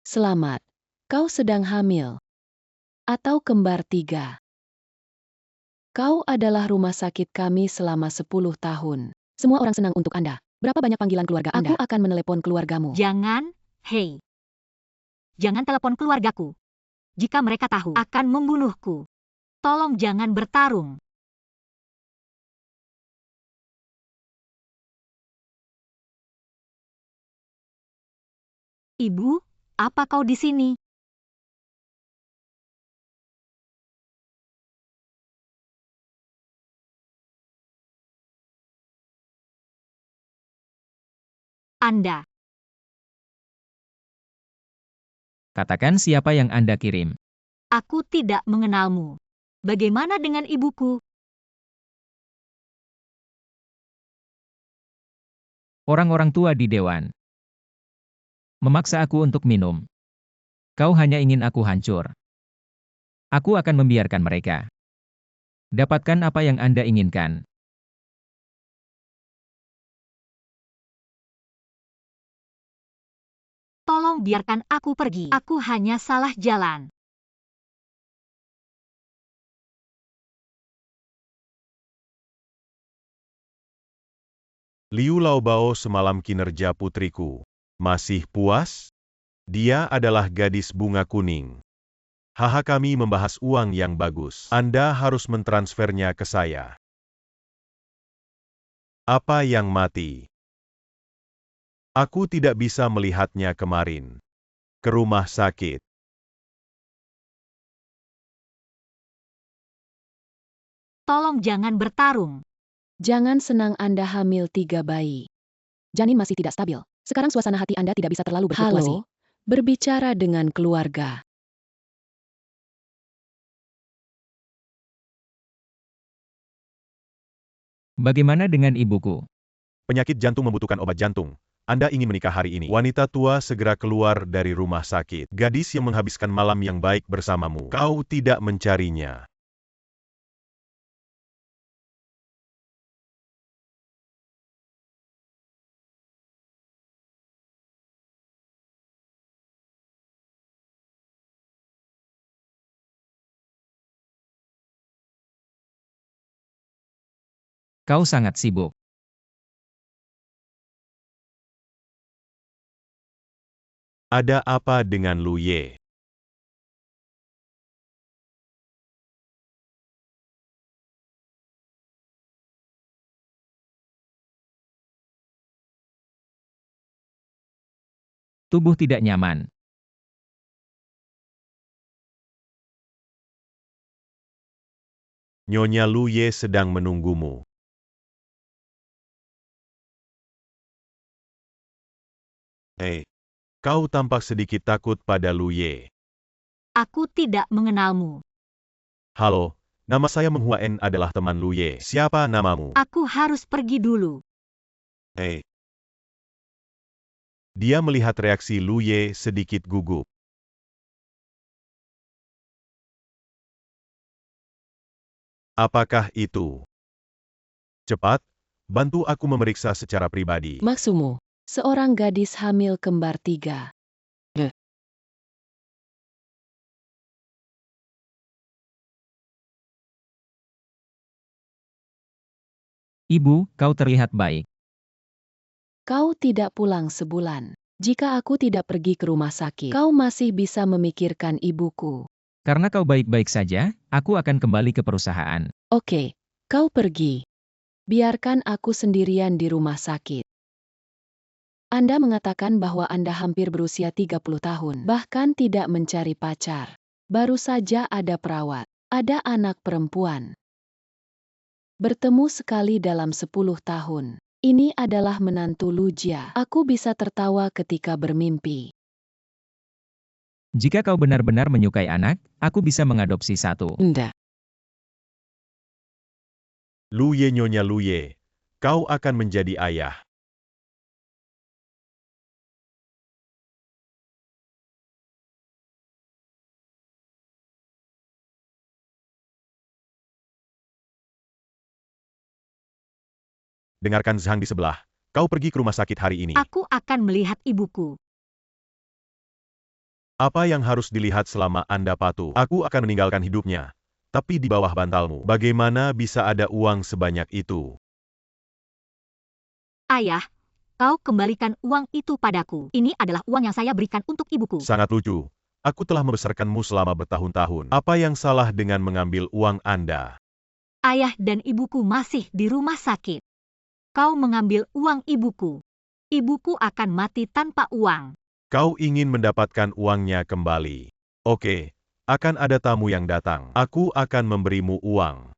Selamat, kau sedang hamil. Atau kembar 3. Kau adalah rumah sakit kami selama 10 tahun. Semua orang senang untuk Anda. Berapa banyak panggilan keluarga Anda? Aku akan menelepon keluargamu. Jangan, hei. Jangan telepon keluargaku. Jika mereka tahu, akan membunuhku. Tolong jangan bertarung. Ibu, apa kau di sini? Anda. Katakan siapa yang Anda kirim. Aku tidak mengenalmu. Bagaimana dengan ibuku? Orang-orang tua di dewan memaksa aku untuk minum. Kau hanya ingin aku hancur. Aku akan membiarkan mereka. Dapatkan apa yang Anda inginkan. Tolong biarkan aku pergi. Aku hanya salah jalan. Liu Laobao semalam kinerja putriku. Masih puas? Dia adalah gadis bunga kuning. Haha, kami membahas uang yang bagus. Anda harus mentransfernya ke saya. Apa yang mati? Aku tidak bisa melihatnya kemarin. Ke rumah sakit. Tolong jangan bertarung. Jangan senang Anda hamil 3 bayi. Janin masih tidak stabil. Sekarang suasana hati Anda tidak bisa terlalu berfluktuasi. Halo, berbicara dengan keluarga. Bagaimana dengan ibuku? Penyakit jantung membutuhkan obat jantung. Anda ingin menikah hari ini. Wanita tua segera keluar dari rumah sakit. Gadis yang menghabiskan malam yang baik bersamamu. Kau tidak mencarinya. Kau sangat sibuk. Ada apa dengan Lu Ye? Tubuh tidak nyaman. Nyonya Lu Ye sedang menunggumu. Hei, kau tampak sedikit takut pada Lu Ye. Aku tidak mengenalmu. Halo, nama saya Meng Huaen adalah teman Lu Ye. Siapa namamu? Aku harus pergi dulu. Hei. Dia melihat reaksi Lu Ye sedikit gugup. Apakah itu? Cepat, bantu aku memeriksa secara pribadi. Maksudmu, seorang gadis hamil kembar 3. Ibu, kau terlihat baik. Kau tidak pulang sebulan. Jika aku tidak pergi ke rumah sakit, kau masih bisa memikirkan ibuku. Karena kau baik-baik saja, aku akan kembali ke perusahaan. Oke, kau pergi. Biarkan aku sendirian di rumah sakit. Anda mengatakan bahwa Anda hampir berusia 30 tahun, bahkan tidak mencari pacar. Baru saja ada perawat, ada anak perempuan. Bertemu sekali dalam 10 tahun. Ini adalah menantu Lu Jia. Aku bisa tertawa ketika bermimpi. Jika kau benar-benar menyukai anak, aku bisa mengadopsi satu. Nda. Lu Ye, Nyonya Lu Ye, kau akan menjadi ayah. Dengarkan Zhang di sebelah. Kau pergi ke rumah sakit hari ini. Aku akan melihat ibuku. Apa yang harus dilihat selama Anda patuh? Aku akan meninggalkan hidupnya. Tapi di bawah bantalmu, bagaimana bisa ada uang sebanyak itu? Ayah, kau kembalikan uang itu padaku. Ini adalah uang yang saya berikan untuk ibuku. Sangat lucu. Aku telah membesarkanmu selama bertahun-tahun. Apa yang salah dengan mengambil uang Anda? Ayah dan ibuku masih di rumah sakit. Kau mengambil uang ibuku. Ibuku akan mati tanpa uang. Kau ingin mendapatkan uangnya kembali. Oke, akan ada tamu yang datang. Aku akan memberimu uang.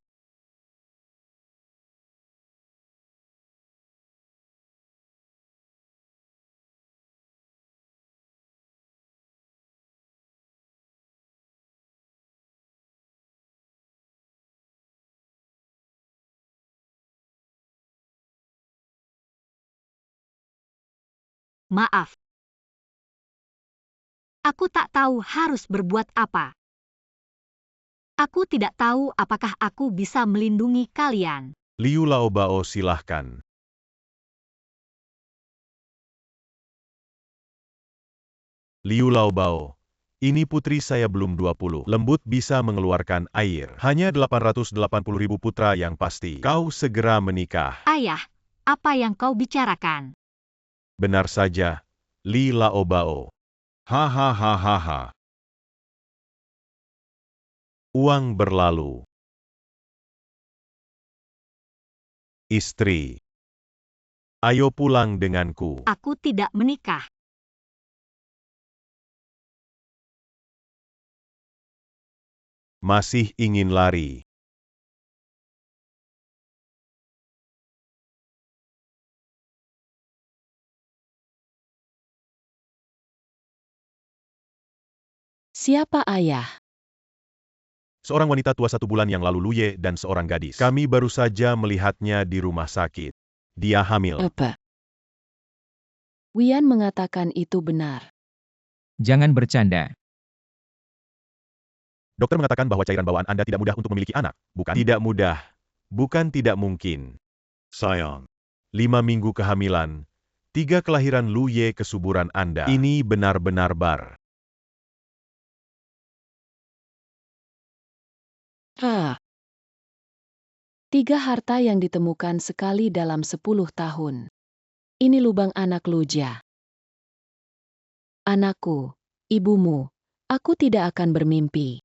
Maaf. Aku tak tahu harus berbuat apa. Aku tidak tahu apakah aku bisa melindungi kalian. Liu Laobao, silahkan. Liu Laobao, ini putri saya belum 20. Lembut bisa mengeluarkan air. Hanya 880.000 putra yang pasti. Kau segera menikah. Ayah, apa yang kau bicarakan? Benar saja, Li Laobao. Hahaha. Uang berlalu. Istri. Ayo pulang denganku. Aku tidak menikah. Masih ingin lari. Siapa ayah? Seorang wanita tua 1 bulan yang lalu Luye dan seorang gadis. Kami baru saja melihatnya di rumah sakit. Dia hamil. Apa? Wian mengatakan itu benar. Jangan bercanda. Dokter mengatakan bahwa cairan bawaan Anda tidak mudah untuk memiliki anak, bukan? Tidak mudah. Bukan tidak mungkin. Sayang. 5 minggu kehamilan, 3 kelahiran Luye kesuburan Anda. Ini benar-benar bar. Ah. 3 harta yang ditemukan sekali dalam 10 tahun. Ini lubang anak Luja. Anakku, ibumu, aku tidak akan bermimpi.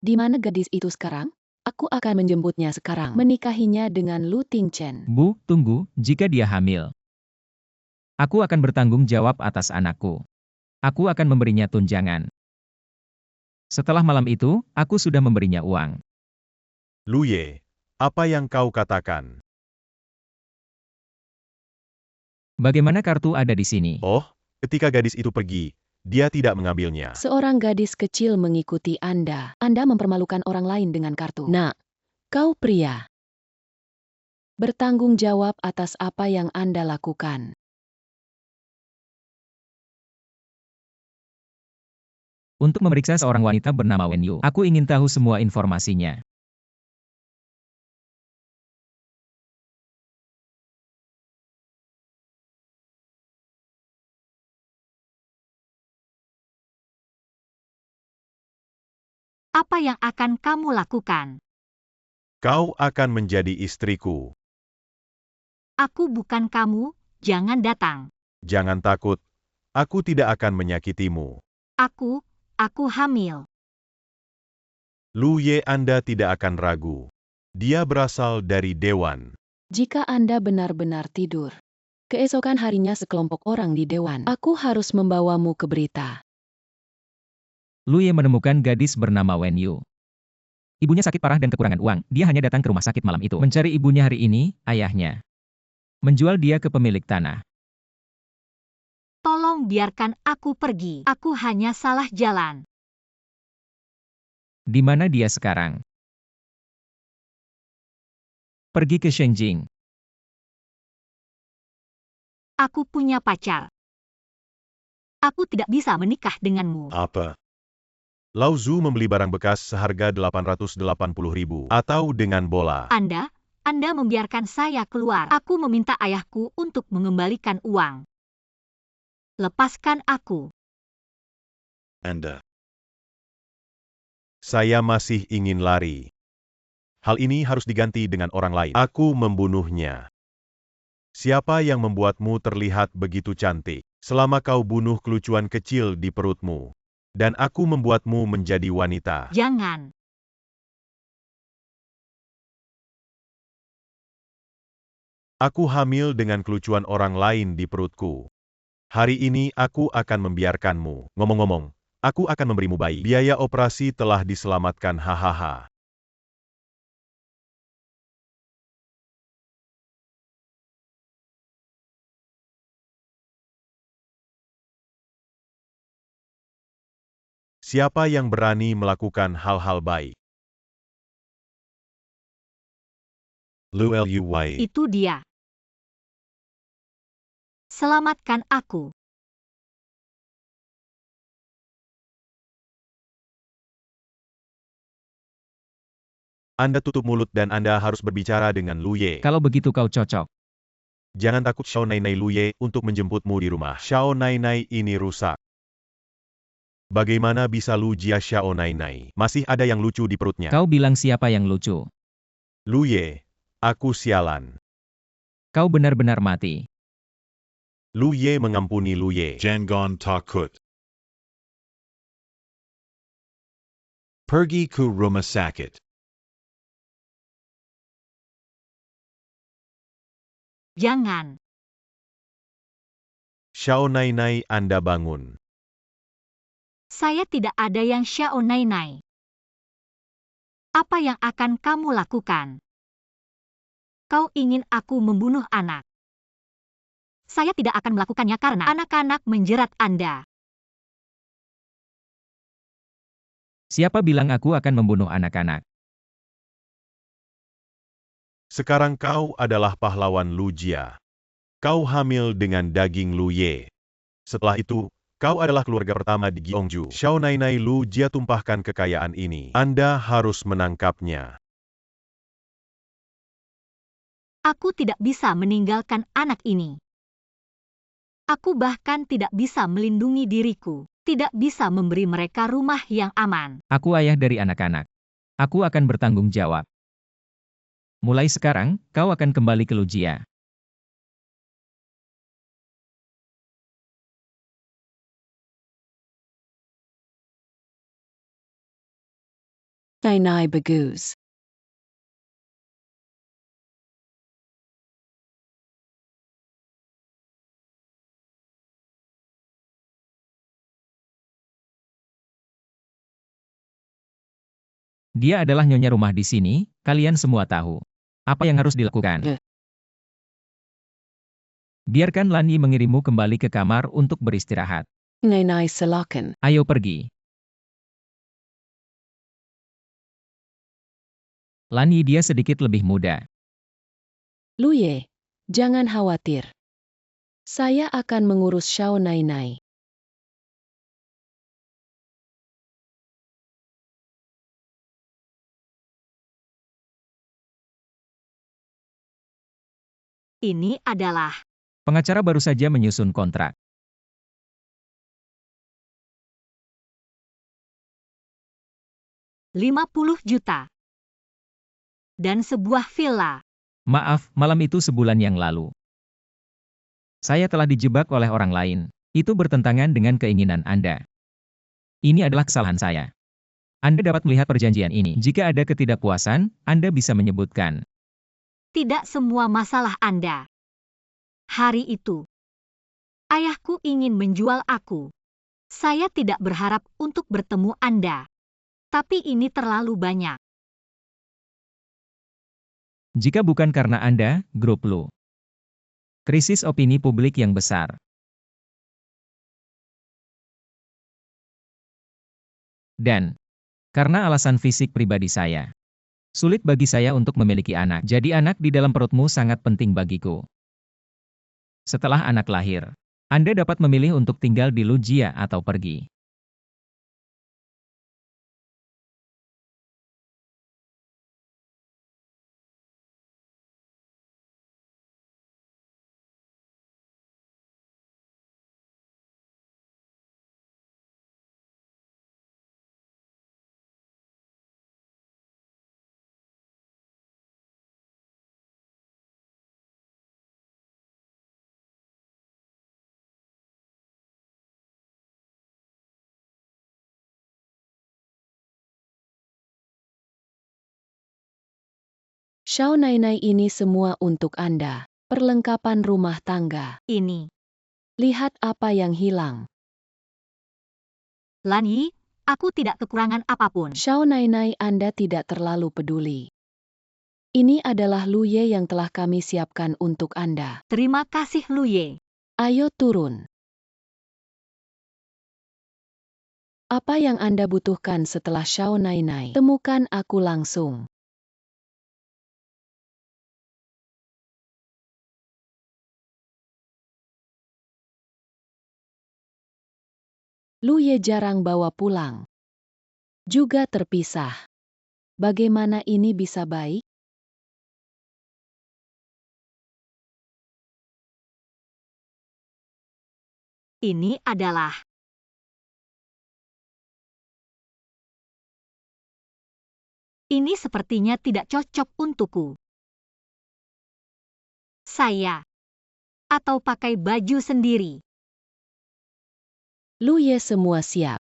Di mana gadis itu sekarang? Aku akan menjemputnya sekarang. Menikahinya dengan Lu Tingchen. Bu, tunggu, jika dia hamil. Aku akan bertanggung jawab atas anakku. Aku akan memberinya tunjangan. Setelah malam itu, aku sudah memberinya uang. Luye, apa yang kau katakan? Bagaimana kartu ada di sini? Oh, ketika gadis itu pergi, dia tidak mengambilnya. Seorang gadis kecil mengikuti Anda. Anda mempermalukan orang lain dengan kartu. Nak, kau pria. Bertanggung jawab atas apa yang Anda lakukan. Untuk memeriksa seorang wanita bernama Wen Yu, aku ingin tahu semua informasinya. Apa yang akan kamu lakukan? Kau akan menjadi istriku. Aku bukan kamu, jangan datang. Jangan takut. Aku tidak akan menyakitimu. Aku hamil. Luye, Anda tidak akan ragu. Dia berasal dari Dewan. Jika Anda benar-benar tidur, keesokan harinya sekelompok orang di Dewan. Aku harus membawamu ke berita. Luye menemukan gadis bernama Wen Yu. Ibunya sakit parah dan kekurangan uang. Dia hanya datang ke rumah sakit malam itu. Mencari ibunya hari ini, ayahnya menjual dia ke pemilik tanah. Tolong biarkan aku pergi. Aku hanya salah jalan. Di mana dia sekarang? Pergi ke Shenjing. Aku punya pacar. Aku tidak bisa menikah denganmu. Apa? Lao Zu membeli barang bekas seharga 880.000 atau dengan bola. Anda membiarkan saya keluar. Aku meminta ayahku untuk mengembalikan uang. Lepaskan aku. Anda. Saya masih ingin lari. Hal ini harus diganti dengan orang lain. Aku membunuhnya. Siapa yang membuatmu terlihat begitu cantik? Selama kau bunuh kelucuan kecil di perutmu. Dan aku membuatmu menjadi wanita. Jangan. Aku hamil dengan kelucuan orang lain di perutku. Hari ini aku akan membiarkanmu. Ngomong-ngomong, aku akan memberimu bayi. Biaya operasi telah diselamatkan, hahaha. Siapa yang berani melakukan hal-hal baik? Luy. Itu dia. Selamatkan aku. Anda tutup mulut dan Anda harus berbicara dengan Luye. Kalau begitu kau cocok. Jangan takut Xiao Nainai Luye untuk menjemputmu di rumah. Xiao Nainai ini rusak. Bagaimana bisa Lu Jia Xiao Nainai? Masih ada yang lucu di perutnya. Kau bilang siapa yang lucu? Luye, aku sialan. Kau benar-benar mati. Luye mengampuni Luye. Jangon takut. Pergi ke rumah sakit. Jangan. Xiao Nainai, Anda bangun. Saya tidak ada yang Xiao Nainai. Apa yang akan kamu lakukan? Kau ingin aku membunuh anak. Saya tidak akan melakukannya karena anak-anak menjerat Anda. Siapa bilang aku akan membunuh anak-anak? Sekarang kau adalah pahlawan Lu Jia. Kau hamil dengan daging Luye. Setelah itu, kau adalah keluarga pertama di Gyeongju. Xiao Nainai, Lu Jia tumpahkan kekayaan ini. Anda harus menangkapnya. Aku tidak bisa meninggalkan anak ini. Aku bahkan tidak bisa melindungi diriku, tidak bisa memberi mereka rumah yang aman. Aku ayah dari anak-anak. Aku akan bertanggung jawab. Mulai sekarang, kau akan kembali ke Lujia. Nainai bagus. Dia adalah nyonya rumah di sini, kalian semua tahu. Apa yang harus dilakukan? Biarkan Lani mengirimmu kembali ke kamar untuk beristirahat. Nainai silakan. Ayo pergi. Lani, dia sedikit lebih muda. Luye, jangan khawatir. Saya akan mengurus Xiao Nainai. Ini adalah Pengacara baru saja menyusun kontrak. $50 juta. Dan sebuah villa. Maaf, malam itu sebulan yang lalu. Saya telah dijebak oleh orang lain. Itu bertentangan dengan keinginan Anda. Ini adalah kesalahan saya. Anda dapat melihat perjanjian ini. Jika ada ketidakpuasan, Anda bisa menyebutkan. Tidak semua masalah Anda. Hari itu, ayahku ingin menjual aku. Saya tidak berharap untuk bertemu Anda. Tapi ini terlalu banyak. Jika bukan karena Anda, grup Lu. Krisis opini publik yang besar. Dan, karena alasan fisik pribadi saya. Sulit bagi saya untuk memiliki anak. Jadi anak di dalam perutmu sangat penting bagiku. Setelah anak lahir, Anda dapat memilih untuk tinggal di Lujia atau pergi. Xiao Nainai, ini semua untuk Anda. Perlengkapan rumah tangga. Ini. Lihat apa yang hilang. Lan Yi, aku tidak kekurangan apapun. Xiao Nainai, Anda tidak terlalu peduli. Ini adalah Lu Ye yang telah kami siapkan untuk Anda. Terima kasih Lu Ye. Ayo turun. Apa yang Anda butuhkan setelah Xiao Nainai? Temukan aku langsung. Lu Ye jarang bawa pulang. Juga terpisah. Bagaimana ini bisa baik? Ini adalah. Ini sepertinya tidak cocok untukku. Saya. Atau pakai baju sendiri. Lu Ye, semua siap.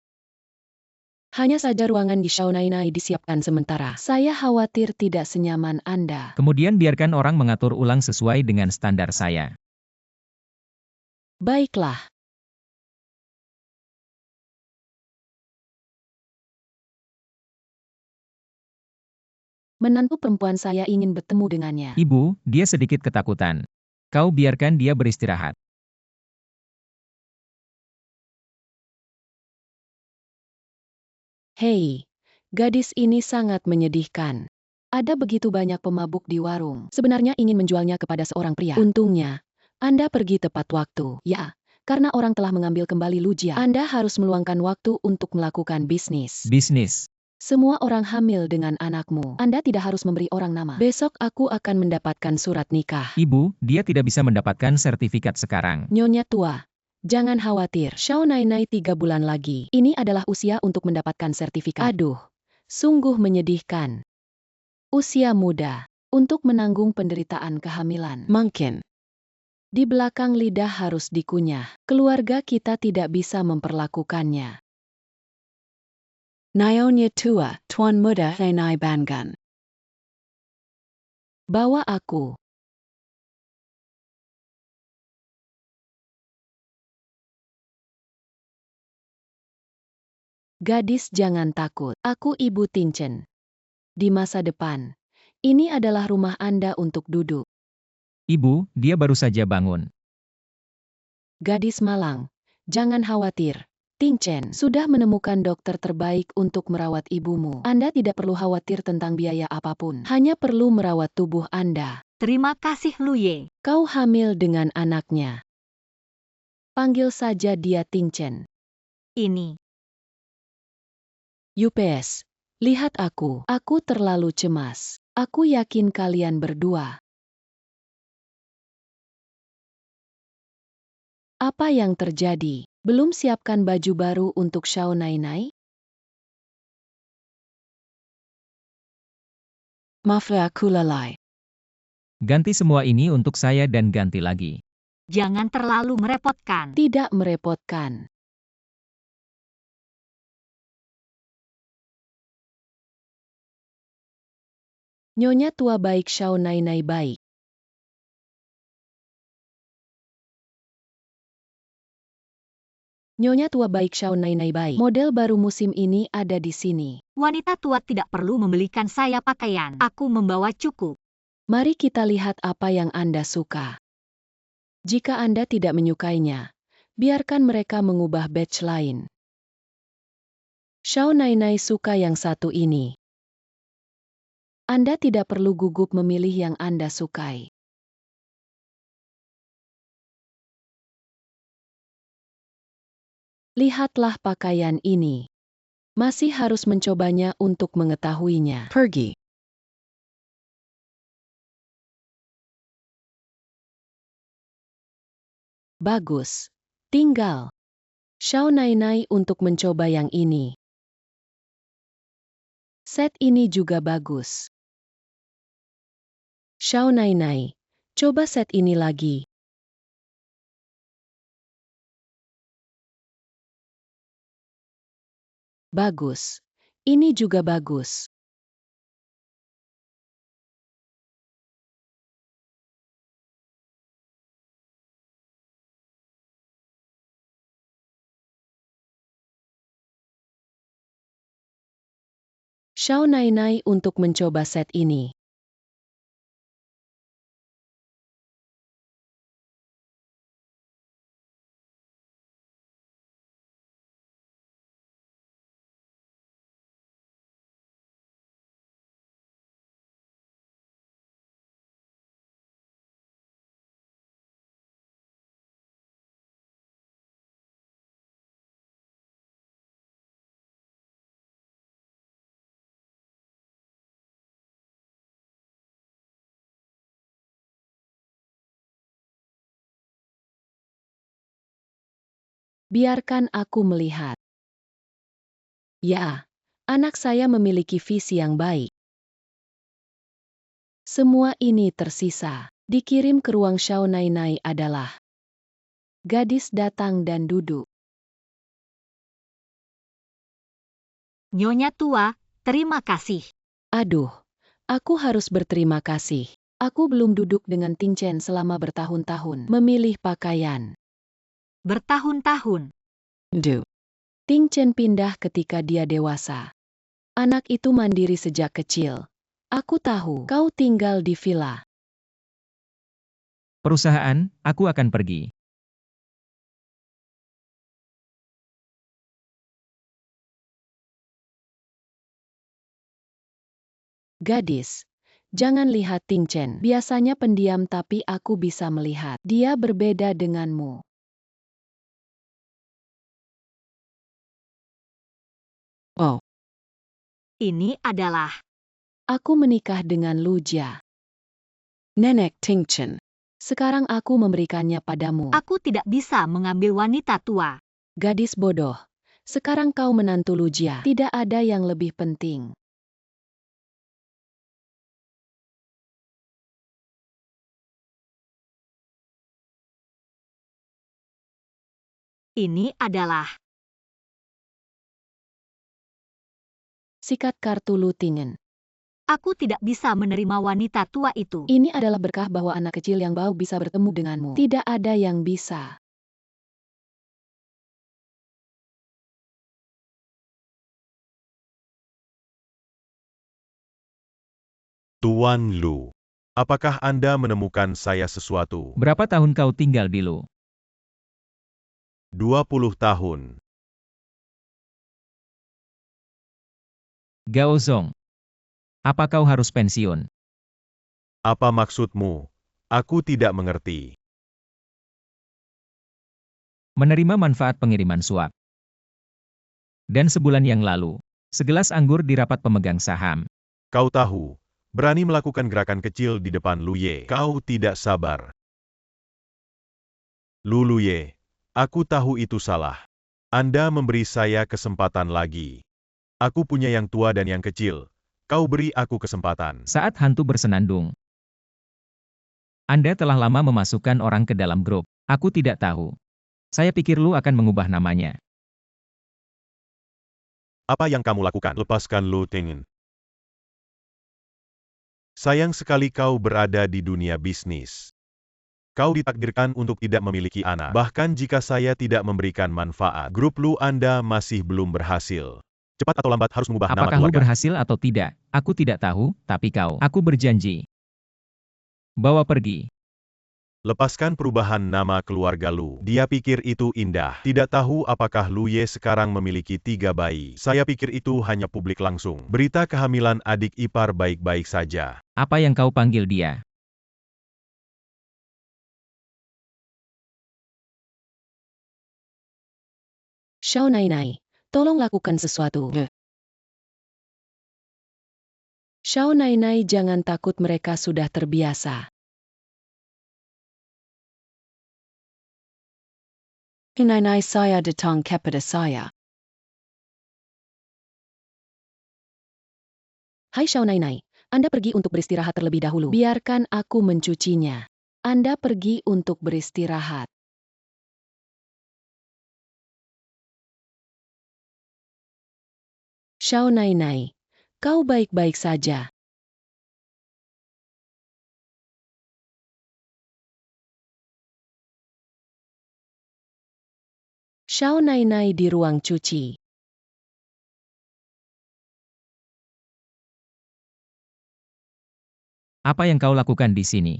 Hanya saja ruangan di Xiao Nainai disiapkan sementara. Saya khawatir tidak senyaman Anda. Kemudian biarkan orang mengatur ulang sesuai dengan standar saya. Baiklah. Menantu perempuan saya ingin bertemu dengannya. Ibu, dia sedikit ketakutan. Kau biarkan dia beristirahat. Hei, gadis ini sangat menyedihkan. Ada begitu banyak pemabuk di warung. Sebenarnya ingin menjualnya kepada seorang pria. Untungnya, Anda pergi tepat waktu. Ya, karena orang telah mengambil kembali Lu Jia. Anda harus meluangkan waktu untuk melakukan bisnis. Bisnis. Semua orang hamil dengan anakmu. Anda tidak harus memberi orang nama. Besok aku akan mendapatkan surat nikah. Ibu, dia tidak bisa mendapatkan sertifikat sekarang. Nyonya tua, jangan khawatir. Xiao Nainai 3 bulan lagi. Ini adalah usia untuk mendapatkan sertifikat. Aduh, sungguh menyedihkan. Usia muda untuk menanggung penderitaan kehamilan. Mungkin. Di belakang lidah harus dikunyah. Keluarga kita tidak bisa memperlakukannya. Nyonya tua, Tuan Muda Nainai Bangan. Bawa aku. Gadis, jangan takut. Aku Ibu Tinchen. Di masa depan, ini adalah rumah Anda untuk duduk. Ibu, dia baru saja bangun. Gadis malang, jangan khawatir. Tinchen sudah menemukan dokter terbaik untuk merawat ibumu. Anda tidak perlu khawatir tentang biaya apapun. Hanya perlu merawat tubuh Anda. Terima kasih Lu Ye. Kau hamil dengan anaknya. Panggil saja dia Tinchen. Ini. UPS, lihat aku. Aku terlalu cemas. Aku yakin kalian berdua. Apa yang terjadi? Belum siapkan baju baru untuk Xiao Nainai? Maaf, aku lalai. Ganti semua ini untuk saya dan ganti lagi. Jangan terlalu merepotkan. Tidak merepotkan. Nyonya tua baik, Xiao Nainai baik. Nyonya tua baik, Xiao Nainai baik. Model baru musim ini ada di sini. Wanita tua tidak perlu membelikan saya pakaian. Aku membawa cukup. Mari kita lihat apa yang Anda suka. Jika Anda tidak menyukainya, biarkan mereka mengubah batch lain. Xiao Nainai suka yang satu ini. Anda tidak perlu gugup memilih yang Anda sukai. Lihatlah pakaian ini. Masih harus mencobanya untuk mengetahuinya. Pergi. Bagus. Tinggal Xiao Nainai untuk mencoba yang ini. Set ini juga bagus. Xiao Nainai, coba set ini lagi. Bagus. Ini juga bagus. Xiao Nainai untuk mencoba set ini. Biarkan aku melihat. Ya, anak saya memiliki visi yang baik. Semua ini tersisa. Dikirim ke ruang Xiao Nainai adalah gadis datang dan duduk. Nyonya tua, terima kasih. Aduh, aku harus berterima kasih. Aku belum duduk dengan Ting Chen selama bertahun-tahun memilih pakaian. Bertahun-tahun. Ting Chen pindah ketika dia dewasa. Anak itu mandiri sejak kecil. Aku tahu kau tinggal di villa. Perusahaan, aku akan pergi. Gadis, jangan lihat Ting Chen. Biasanya pendiam tapi aku bisa melihat. Dia berbeda denganmu. Oh, Ini adalah aku menikah dengan Lu Jia. Nenek Ting Chen. Sekarang aku memberikannya padamu. aku tidak bisa mengambil wanita tua. Gadis bodoh. Sekarang kau menantu Lu Jia. Tidak ada yang lebih penting. Ini adalah Sikat kartu Lu Tingen. aku tidak bisa menerima wanita tua itu. Ini adalah berkah bahwa anak kecil yang bau bisa bertemu denganmu. Tidak ada yang bisa. Tuan Lu, apakah Anda menemukan saya sesuatu? Berapa tahun kau tinggal di Lu? 20 tahun. Gao Zong. Apa kau harus pensiun? Apa maksudmu? Aku tidak mengerti. Menerima manfaat pengiriman suap. Dan sebulan yang lalu, segelas anggur di rapat pemegang saham. Kau tahu, berani melakukan gerakan kecil di depan Lu Ye. Kau tidak sabar. Lu Ye, aku tahu itu salah. Anda memberi saya kesempatan lagi. Aku punya yang tua dan yang kecil. Kau beri aku kesempatan. Saat hantu bersenandung. Anda telah lama memasukkan orang ke dalam grup. Aku tidak tahu. Saya pikir Lu akan mengubah namanya. Apa yang kamu lakukan? Lepaskan Lu Tingen. Sayang sekali kau berada di dunia bisnis. Kau ditakdirkan untuk tidak memiliki anak. Bahkan jika saya tidak memberikan manfaat, grup Lu Anda masih belum berhasil. Cepat atau lambat harus mengubah nama Apakah Lu keluarga. berhasil atau tidak? Aku tidak tahu, tapi kau. Aku berjanji. Bawa pergi. Lepaskan perubahan nama keluarga Lu. Dia pikir itu indah. Tidak tahu apakah Lu Ye sekarang memiliki 3 bayi. Saya pikir itu hanya publik langsung. Berita kehamilan adik ipar baik-baik saja. Apa yang kau panggil dia? Xiao Nainai, tolong lakukan sesuatu. Xiao Nainai, jangan takut, mereka sudah terbiasa. Nainai, saya datang kepada saya. Hai Xiao Nainai, Anda pergi untuk beristirahat terlebih dahulu. Biarkan aku mencucinya. Anda pergi untuk beristirahat. Xiao Nainai, kau baik-baik saja. Xiao Nainai di ruang cuci. Apa yang kau lakukan di sini?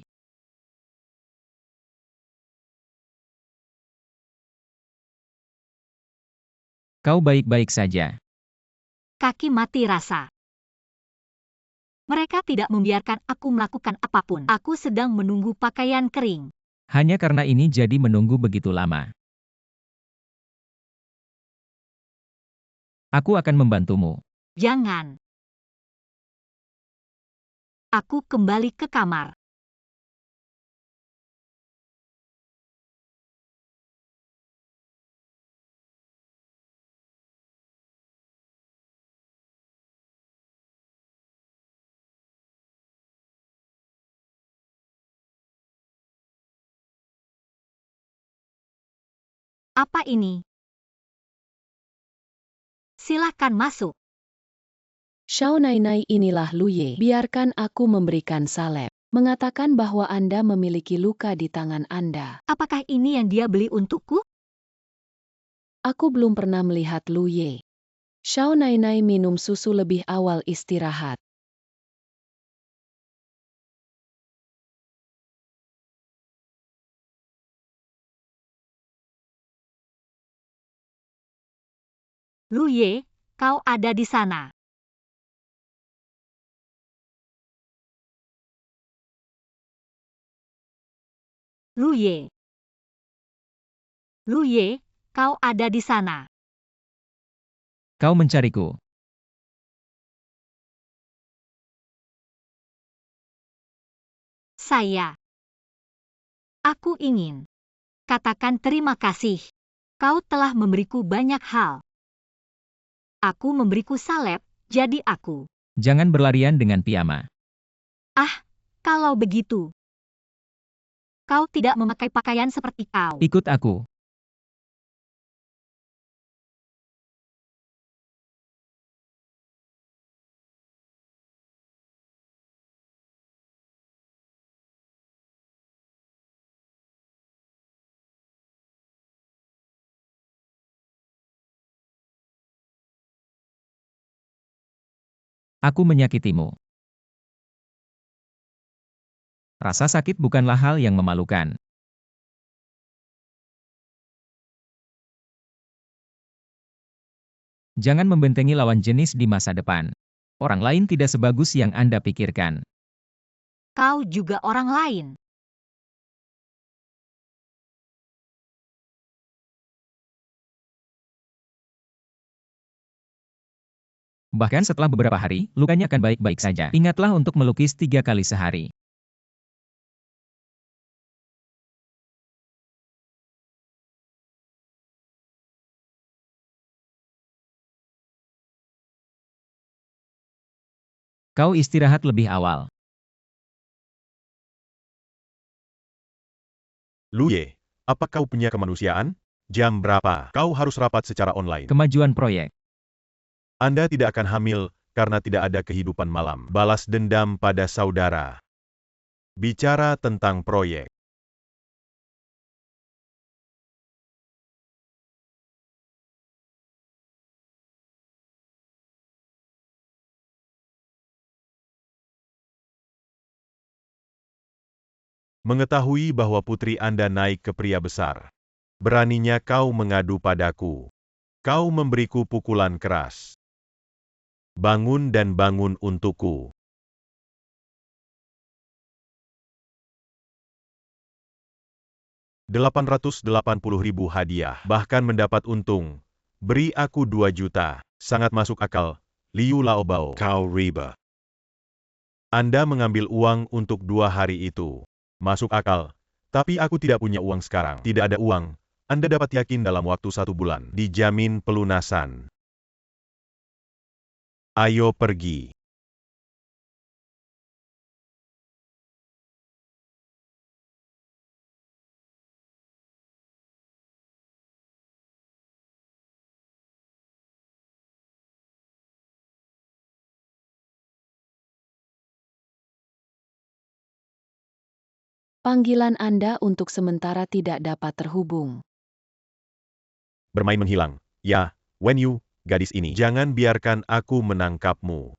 Kau baik-baik saja. Kaki mati rasa. Mereka tidak membiarkan aku melakukan apapun. Aku sedang menunggu pakaian kering. Hanya karena ini jadi menunggu begitu lama. Aku akan membantumu. Jangan. Aku kembali ke kamar. Apa ini? Silahkan masuk. Xiao Nainai, inilah Luye. Biarkan aku memberikan salep. Mengatakan bahwa Anda memiliki luka di tangan Anda. Apakah ini yang dia beli untukku? Aku belum pernah melihat Luye. Xiao Nainai minum susu lebih awal istirahat. Luye, kau ada di sana. Luye. Luye, kau ada di sana. Kau mencariku. Saya. Aku ingin. Katakan terima kasih. Kau telah memberiku banyak hal. Aku memberiku salep, jadi aku. Jangan berlarian dengan piyama. Ah, kalau begitu. Kau tidak memakai pakaian seperti kau. Ikut aku. Aku menyakitimu. Rasa sakit bukanlah hal yang memalukan. Jangan membentengi lawan jenis di masa depan. Orang lain tidak sebagus yang Anda pikirkan. Kau juga orang lain. Bahkan setelah beberapa hari, lukanya akan baik-baik saja. Ingatlah untuk melukis 3 kali sehari. Kau istirahat lebih awal. Luye, apa kau punya kemanusiaan? Jam berapa? Kau harus rapat secara online. Kemajuan proyek. Anda tidak akan hamil karena tidak ada kehidupan malam. Balas dendam pada saudara. Bicara tentang proyek. Mengetahui bahwa putri Anda naik ke pria besar. Beraninya kau mengadu padaku. Kau memberiku pukulan keras. Bangun dan bangun untukku. $880.000 hadiah, bahkan mendapat untung. Beri aku 2 juta. Sangat masuk akal, Liu Laobao. Kau riba. Anda mengambil uang untuk 2 hari itu. Masuk akal. Tapi aku tidak punya uang sekarang. Tidak ada uang. Anda dapat yakin dalam waktu 1 bulan. Dijamin pelunasan. Ayo pergi. Panggilan Anda untuk sementara tidak dapat terhubung. Bermain menghilang. Ya, Wenyu, gadis ini. Jangan biarkan aku menangkapmu.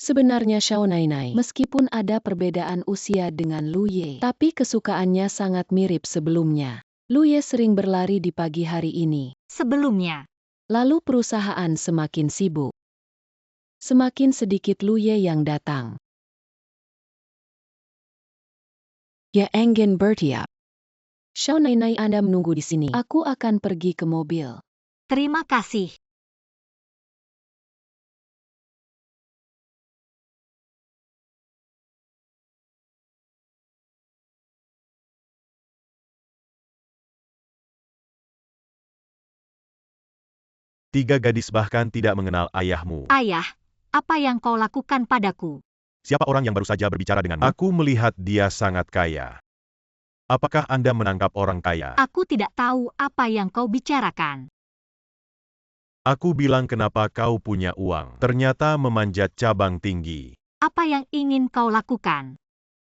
Sebenarnya Xiao Nainai, meskipun ada perbedaan usia dengan Lu Ye, tapi kesukaannya sangat mirip sebelumnya. Lu Ye sering berlari di pagi hari ini. Sebelumnya, Lalu perusahaan semakin sibuk. Semakin sedikit Lu Ye yang datang. Ya enggan bertiap. Xiao Nainai, Anda menunggu di sini. Aku akan pergi ke mobil. terima kasih. Tiga gadis bahkan tidak mengenal ayahmu. Ayah, apa yang kau lakukan padaku? Siapa orang yang baru saja berbicara denganmu? Aku melihat dia sangat kaya. Apakah Anda menangkap orang kaya? Aku tidak tahu apa yang kau bicarakan. Aku bilang kenapa kau punya uang. Ternyata memanjat cabang tinggi. Apa yang ingin kau lakukan?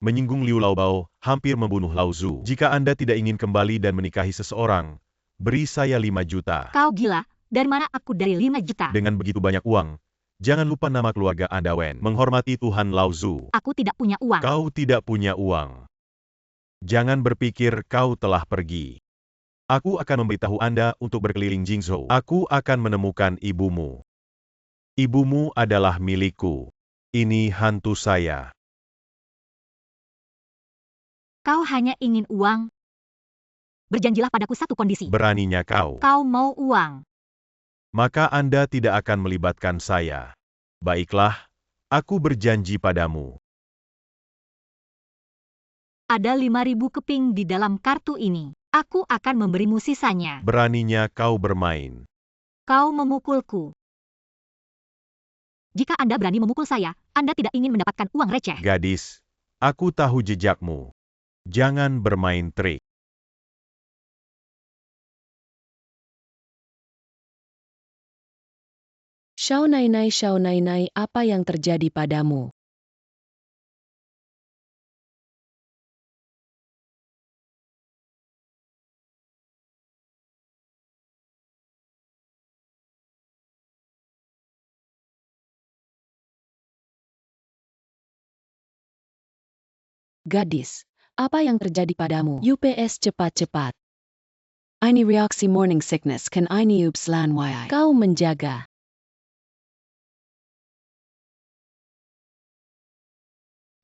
Menyinggung Liu Laobao, hampir membunuh Lao Zu. Jika Anda tidak ingin kembali dan menikahi seseorang, beri saya 5 juta. Kau gila, dari mana aku dari 5 juta? Dengan begitu banyak uang, jangan lupa nama keluarga Anda Wen. Menghormati Tuhan Lao Zu. Aku tidak punya uang. Kau tidak punya uang. Jangan berpikir kau telah pergi. Aku akan memberitahu Anda untuk berkeliling Jingzhou. Aku akan menemukan ibumu. Ibumu adalah milikku. Ini hantu saya. Kau hanya ingin uang. Berjanjilah padaku satu kondisi. Beraninya kau. Kau mau uang. Maka Anda tidak akan melibatkan saya. Baiklah, aku berjanji padamu. Ada 5.000 keping di dalam kartu ini. Aku akan memberimu sisanya. Beraninya kau bermain. Kau memukulku. Jika Anda berani memukul saya, Anda tidak ingin mendapatkan uang receh. Gadis, aku tahu jejakmu. Jangan bermain trik. Xiao Nainai, apa yang terjadi padamu? Gadis, apa yang terjadi padamu? UPS cepat-cepat. Ini reaksi morning sickness kan ini upslan wai. Kau menjaga.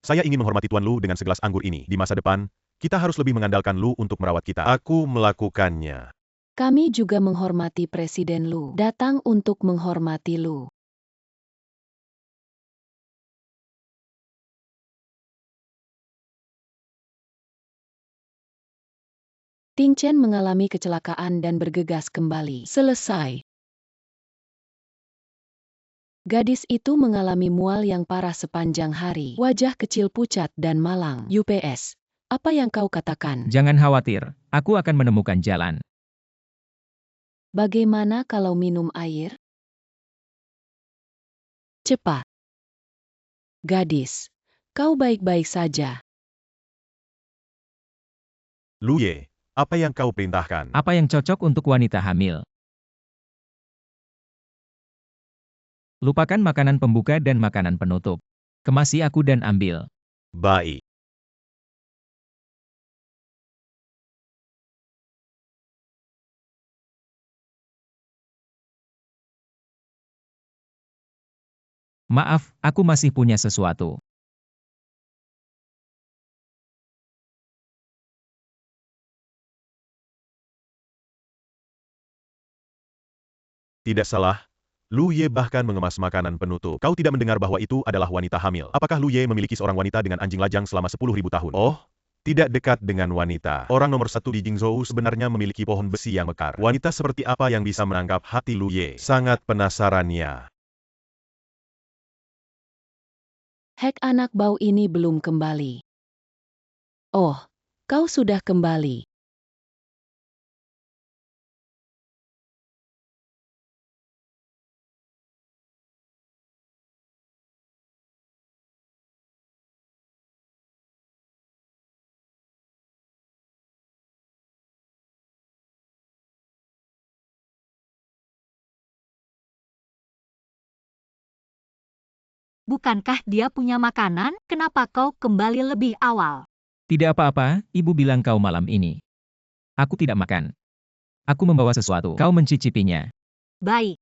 Saya ingin menghormati Tuan Lu dengan segelas anggur ini. Di masa depan, kita harus lebih mengandalkan Lu untuk merawat kita. Aku melakukannya. Kami juga menghormati Presiden Lu. Datang untuk menghormati Lu. Ting Chen mengalami kecelakaan dan bergegas kembali. Selesai. Gadis itu mengalami mual yang parah sepanjang hari. Wajah kecil pucat dan malang. UPS, apa yang kau katakan? Jangan khawatir, aku akan menemukan jalan. Bagaimana kalau minum air? Cepat. Gadis, kau baik-baik saja. Lu Ye, apa yang kau perintahkan? Apa yang cocok untuk wanita hamil? Lupakan makanan pembuka dan makanan penutup. Kemasi aku dan ambil. Baik. Maaf, aku masih punya sesuatu. Tidak salah. Lu Ye bahkan mengemas makanan penutup. Kau tidak mendengar bahwa itu adalah wanita hamil. Apakah Lu Ye memiliki seorang wanita dengan anjing lajang selama 10.000 tahun? Oh, tidak dekat dengan wanita. Orang nomor satu di Jingzhou sebenarnya memiliki pohon besi yang mekar. Wanita seperti apa yang bisa menangkap hati Lu Ye? Sangat penasarannya. Hek, anak bau ini belum kembali. Oh, kau sudah kembali. Bukankah dia punya makanan? Kenapa kau kembali lebih awal? Tidak apa-apa, ibu bilang kau malam ini. Aku tidak makan. Aku membawa sesuatu. Kau mencicipinya. Baik.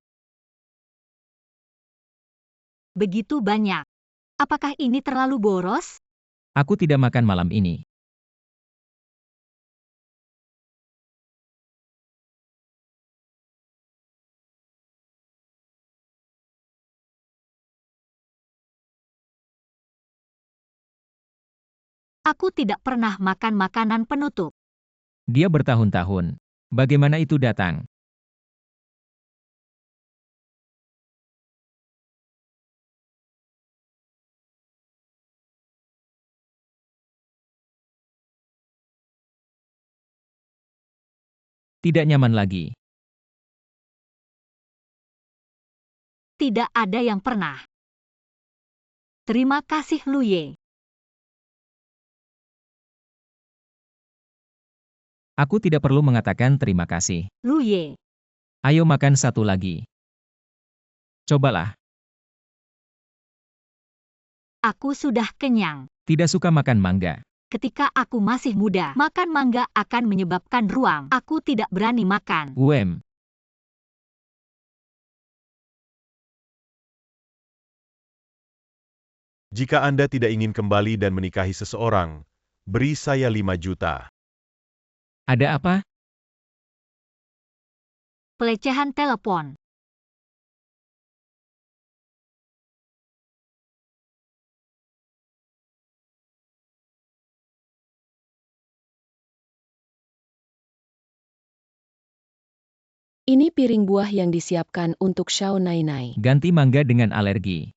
Begitu banyak. Apakah ini terlalu boros? Aku tidak makan malam ini. Aku tidak pernah makan makanan penutup. Dia bertahun-tahun. Bagaimana itu datang? Tidak nyaman lagi. Tidak ada yang pernah. Terima kasih Luye. Aku tidak perlu mengatakan terima kasih. Luye. Ayo makan satu lagi. Cobalah. Aku sudah kenyang. Tidak suka makan mangga. Ketika aku masih muda, makan mangga akan menyebabkan ruang. Aku tidak berani makan. Wem. Jika Anda tidak ingin kembali dan menikahi seseorang, beri saya 5 juta. Ada apa? Pelecehan telepon. Ini piring buah yang disiapkan untuk Xiao Nainai. Ganti mangga dengan alergi.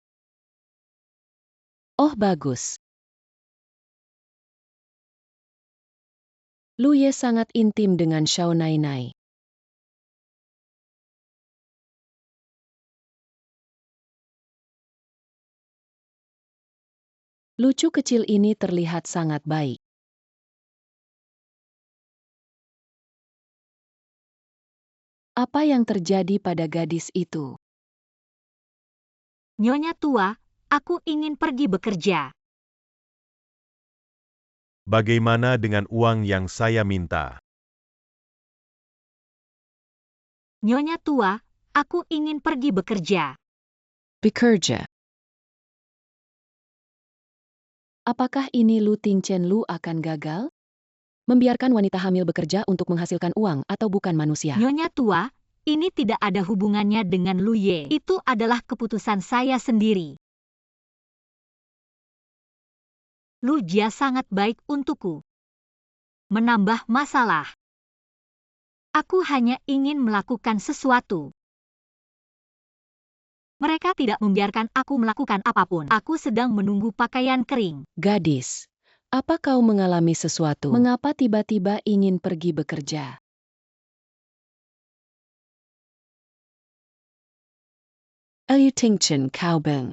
Oh bagus. Luye sangat intim dengan Xiao Nainai. Lucu kecil ini terlihat sangat baik. Apa yang terjadi pada gadis itu? Nyonya tua, aku ingin pergi bekerja. Bagaimana dengan uang yang saya minta? Nyonya tua, aku ingin pergi bekerja. Bekerja. Apakah ini Lu Tingchen Lu akan gagal? Membiarkan wanita hamil bekerja untuk menghasilkan uang atau bukan manusia? Nyonya tua, ini tidak ada hubungannya dengan Luye. Itu adalah keputusan saya sendiri. Lu Jia sangat baik untukku. Menambah masalah. Aku hanya ingin melakukan sesuatu. Mereka tidak membiarkan aku melakukan apapun. Aku sedang menunggu pakaian kering. Gadis, apa kau mengalami sesuatu? Mengapa tiba-tiba ingin pergi bekerja? Ayu Tingchen Kaobeng.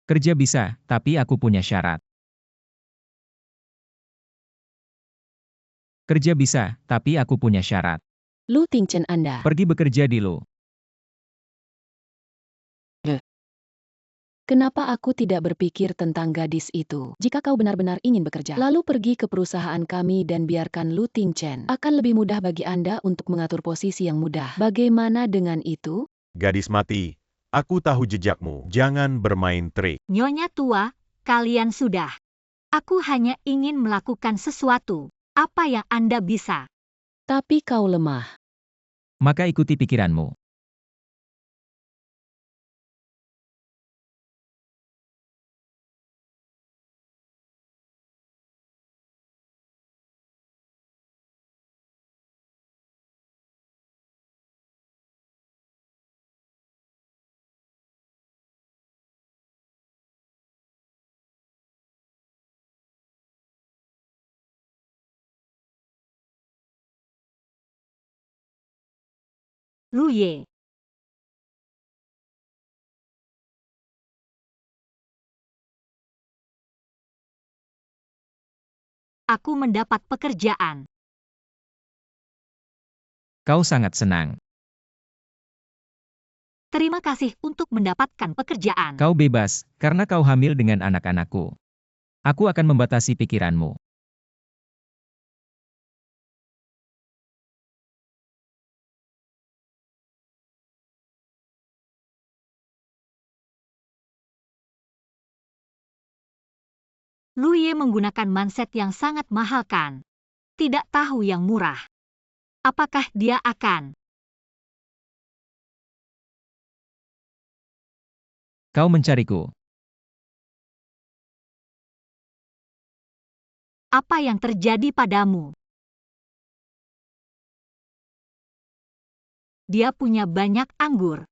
Kerja bisa, tapi aku punya syarat. Kerja bisa, tapi aku punya syarat. Lu Tingchen Anda. Pergi bekerja di Lu. Kenapa aku tidak berpikir tentang gadis itu? Jika kau benar-benar ingin bekerja, lalu pergi ke perusahaan kami dan biarkan Lu Tingchen. Akan lebih mudah bagi Anda untuk mengatur posisi yang mudah. Bagaimana dengan itu? Gadis mati, aku tahu jejakmu. Jangan bermain trik. Nyonya tua, kalian sudah. Aku hanya ingin melakukan sesuatu. Apa yang Anda bisa? Tapi kau lemah. Maka ikuti pikiranmu. Luye. Aku mendapat pekerjaan. Kau sangat senang. Terima kasih untuk mendapatkan pekerjaan. Kau bebas, karena kau hamil dengan anak-anakku. Aku akan membatasi pikiranmu. Luye menggunakan manset yang sangat mahal kan? Tidak tahu yang murah. Apakah dia akan? Kau mencariku. Apa yang terjadi padamu? Dia punya banyak anggur.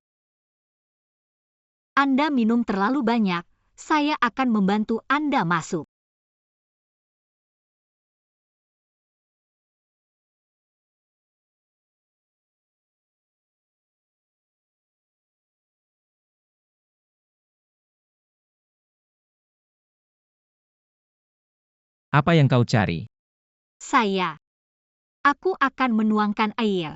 Anda minum terlalu banyak, saya akan membantu Anda masuk. Apa yang kau cari? Aku akan menuangkan air.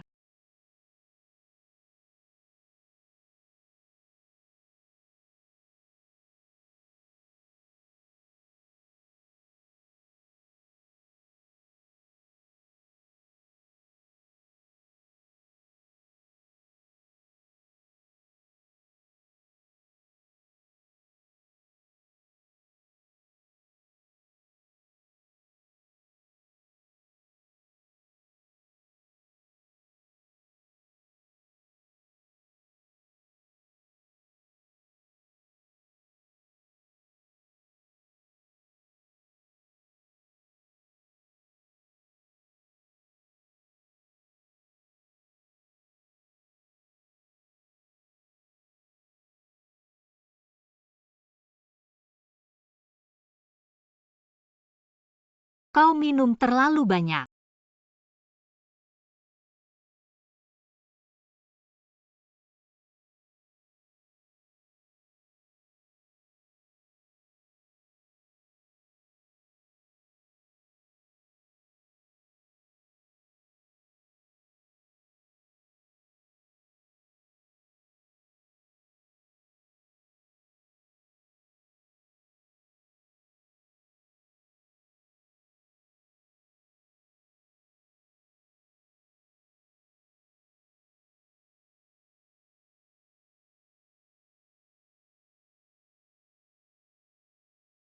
Kau minum terlalu banyak.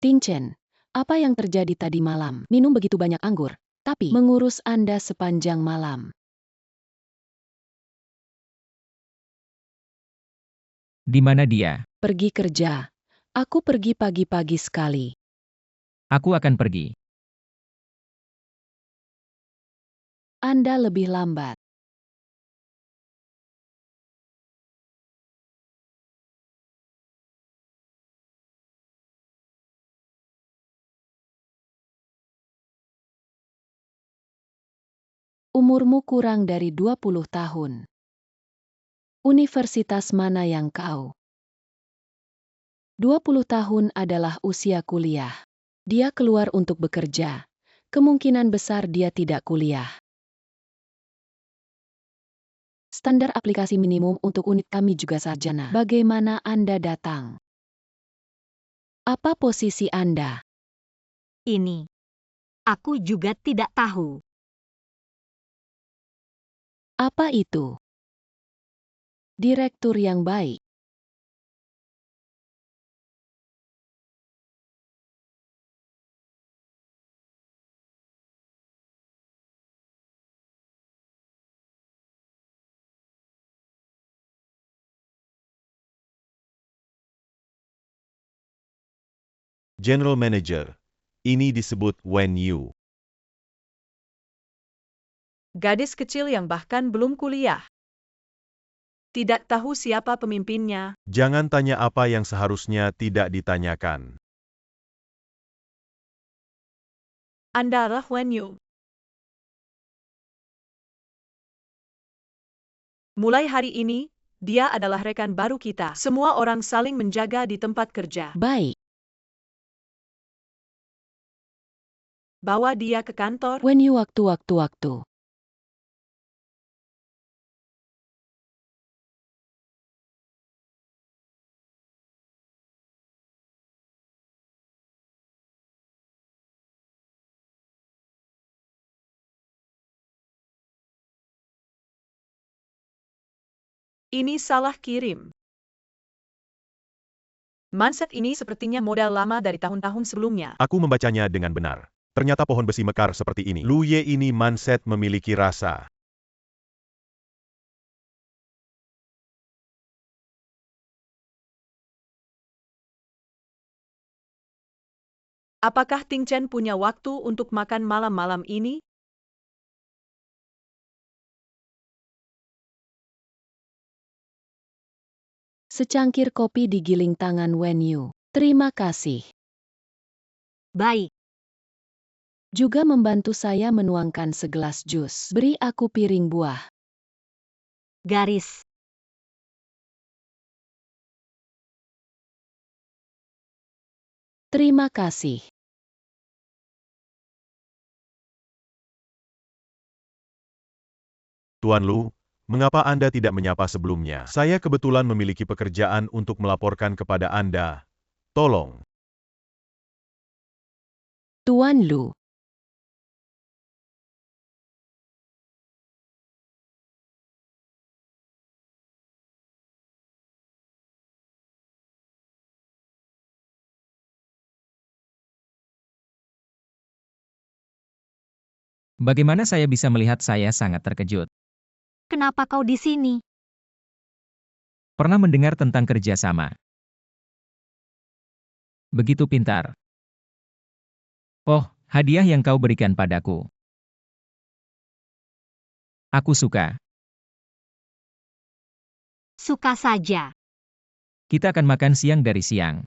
Ting Chen, apa yang terjadi tadi malam? Minum begitu banyak anggur, tapi mengurus Anda sepanjang malam. Di mana dia? Pergi kerja. Aku pergi pagi-pagi sekali. Aku akan pergi. Anda lebih lambat. Umurmu kurang dari 20 tahun. Universitas mana yang kau? 20 tahun adalah usia kuliah. Dia keluar untuk bekerja. Kemungkinan besar dia tidak kuliah. Standar aplikasi minimum untuk unit kami juga sarjana. Bagaimana Anda datang? Apa posisi Anda? Ini. Aku juga tidak tahu. Apa itu? Direktur yang baik. General Manager. Ini disebut Wen Yu. Gadis kecil yang bahkan belum kuliah. Tidak tahu siapa pemimpinnya. Jangan tanya apa yang seharusnya tidak ditanyakan. Anda adalah Wen Yu. Mulai hari ini, dia adalah rekan baru kita. Semua orang saling menjaga di tempat kerja. Baik. Bawa dia ke kantor. When you waktu. Ini salah kirim. Manset ini sepertinya model lama dari tahun-tahun sebelumnya. Aku membacanya dengan benar. Ternyata pohon besi mekar seperti ini. Lu Ye ini manset memiliki rasa. Apakah Ting Chen punya waktu untuk makan malam-malam ini? Secangkir kopi digiling tangan Wen Yu. Terima kasih. Baik, Juga membantu saya menuangkan segelas jus. Beri aku piring buah. garis. Terima kasih. Tuan Lu, mengapa Anda tidak menyapa sebelumnya? Saya kebetulan memiliki pekerjaan untuk melaporkan kepada Anda. Tolong. Tuan Lu. Bagaimana saya bisa melihat saya sangat terkejut? Kenapa kau di sini? Pernah mendengar tentang kerjasama? Begitu pintar. Oh, hadiah yang kau berikan padaku. Aku suka. Suka saja. Kita akan makan siang dari siang.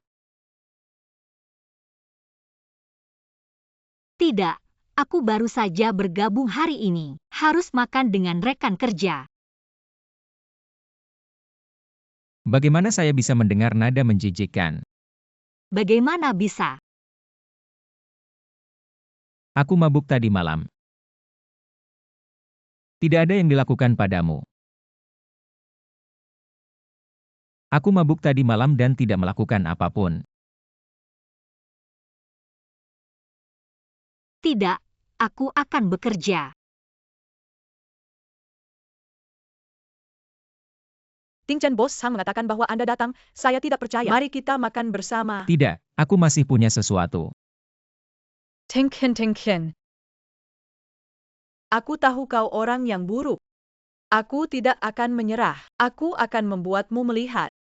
Tidak, aku baru saja bergabung hari ini. Harus makan dengan rekan kerja. Bagaimana saya bisa mendengar nada menjijikkan? Bagaimana bisa? Aku mabuk tadi malam. Tidak ada yang dilakukan padamu. Aku mabuk tadi malam dan tidak melakukan apapun. Tidak, aku akan bekerja. Ting Chen Bos Sang mengatakan bahwa Anda datang, saya tidak percaya. Mari kita makan bersama. Tidak, aku masih punya sesuatu. Ting Chen. Aku tahu kau orang yang buruk. Aku tidak akan menyerah. Aku akan membuatmu melihat.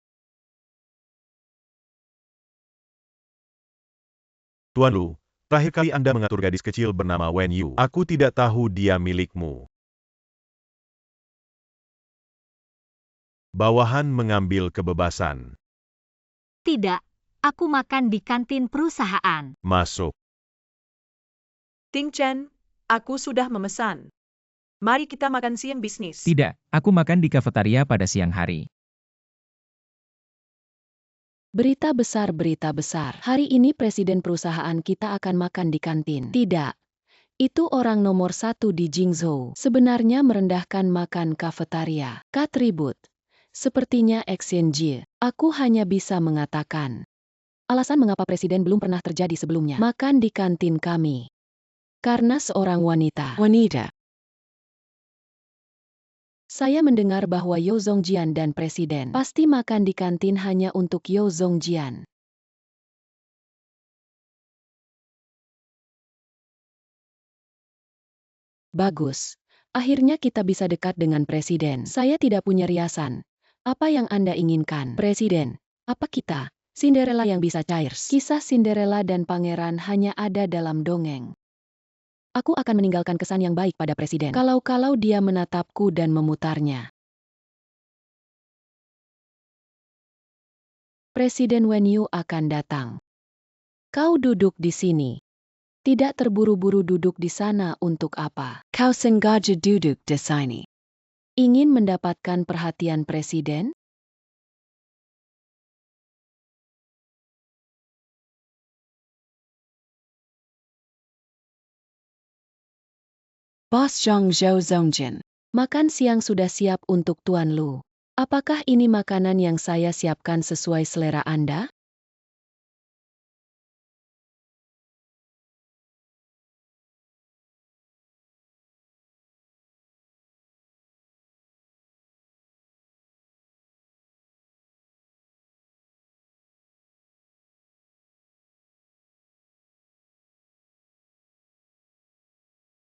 Tuan Lu, terakhir kali Anda mengatur gadis kecil bernama Wen Yu. Aku tidak tahu dia milikmu. Bawahan mengambil kebebasan. Tidak, aku makan di kantin perusahaan. Masuk. Ting Chen, aku sudah memesan. Mari kita makan siang bisnis. Tidak, aku makan di kafetaria pada siang hari. Berita besar. Hari ini presiden perusahaan kita akan makan di kantin. Tidak. Itu orang nomor 1 di Jingzhou. Sebenarnya merendahkan makan kafetaria. Kat ribut. Sepertinya Xinjie. Aku hanya bisa mengatakan. Alasan mengapa presiden belum pernah terjadi sebelumnya. Makan di kantin kami. Karena seorang wanita. Saya mendengar bahwa Yeo Zongjian dan presiden pasti makan di kantin hanya untuk Yeo Zongjian. Bagus. Akhirnya kita bisa dekat dengan presiden. Saya tidak punya riasan. Apa yang Anda inginkan? Presiden, apa kita? Cinderella yang bisa cair. Kisah Cinderella dan pangeran hanya ada dalam dongeng. Aku akan meninggalkan kesan yang baik pada presiden. Kalau dia menatapku dan memutarnya. Presiden Wen Yu akan datang. Kau duduk di sini. Tidak terburu-buru duduk di sana untuk apa? Kau sengaja duduk di sini. Ingin mendapatkan perhatian presiden? Bos Zhong Zhou Zongjin. Makan siang sudah siap untuk Tuan Lu. Apakah ini makanan yang saya siapkan sesuai selera Anda?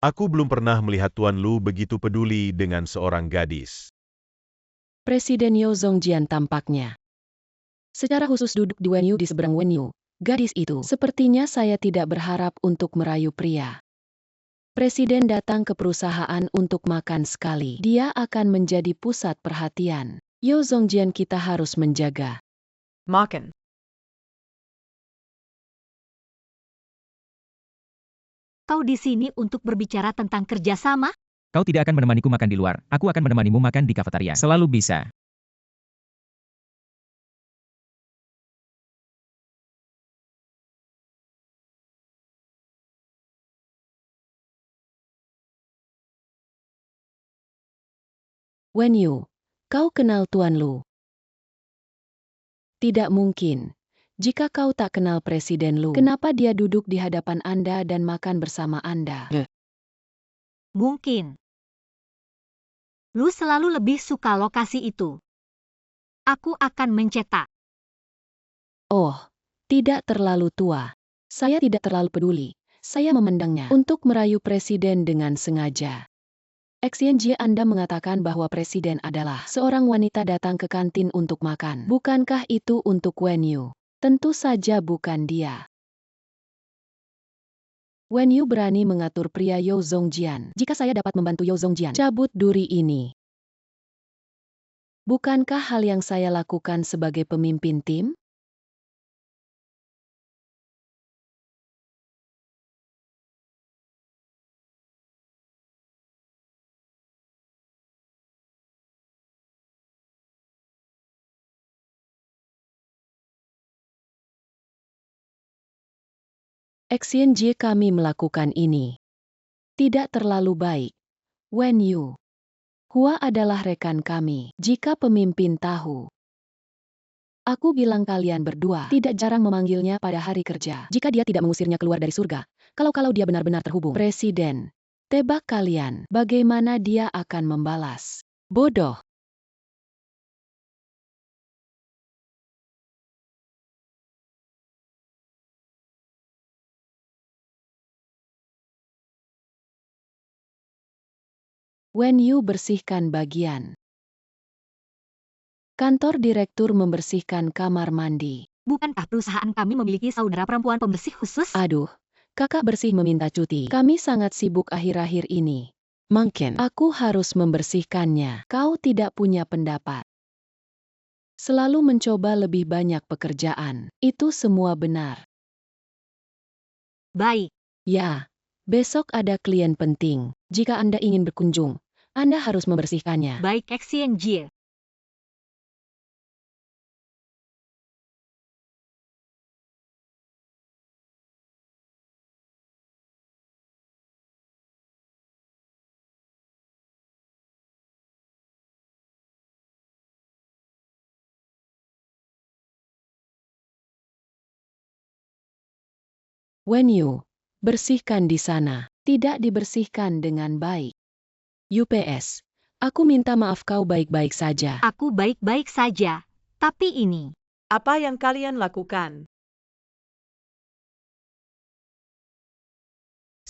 Aku belum pernah melihat Tuan Lu begitu peduli dengan seorang gadis. Presiden Yo Zongjian tampaknya secara khusus duduk di Wenyu di seberang Wenyu. Gadis itu, sepertinya saya tidak berharap untuk merayu pria. Presiden datang ke perusahaan untuk makan sekali. Dia akan menjadi pusat perhatian. Yo Zongjian kita harus menjaga. Makan. Kau di sini untuk berbicara tentang kerjasama? Kau tidak akan menemaniku makan di luar, aku akan menemanimu makan di kafetaria. Selalu bisa. Wenyu, kau kenal Tuan Lu? Tidak mungkin. Jika kau tak kenal Presiden Lu, kenapa dia duduk di hadapan Anda dan makan bersama Anda? Mungkin. Lu selalu lebih suka lokasi itu. Aku akan mencetak. Oh, tidak terlalu tua. Saya tidak terlalu peduli. Saya memandangnya untuk merayu Presiden dengan sengaja. Xianjie Anda mengatakan bahwa Presiden adalah seorang wanita datang ke kantin untuk makan. Bukankah itu untuk Wenyu? Tentu saja bukan dia. Wenyu berani mengatur pria Yo Zongjian. Jika saya dapat membantu Yo Zongjian, cabut duri ini. Bukankah hal yang saya lakukan sebagai pemimpin tim? Xianjie kami melakukan ini. Tidak terlalu baik. Wenyu. Hua adalah rekan kami. Jika pemimpin tahu. Aku bilang kalian berdua tidak jarang memanggilnya pada hari kerja. Jika dia tidak mengusirnya keluar dari surga. Kalau dia benar-benar terhubung. Presiden. Tebak kalian, bagaimana dia akan membalas? Bodoh. Wenyu bersihkan bagian. Kantor direktur membersihkan kamar mandi. Bukankah perusahaan kami memiliki saudara perempuan pembersih khusus? Aduh, kakak bersih meminta cuti. Kami sangat sibuk akhir-akhir ini. Mungkin aku harus membersihkannya. Kau tidak punya pendapat. Selalu mencoba lebih banyak pekerjaan. Itu semua benar. Baik. Ya, besok ada klien penting. Jika Anda ingin berkunjung, Anda harus membersihkannya. Baik Xianjie. Wenyu, bersihkan di sana. Tidak dibersihkan dengan baik. UPS, aku minta maaf kau baik-baik saja. Aku baik-baik saja. Tapi ini. Apa yang kalian lakukan?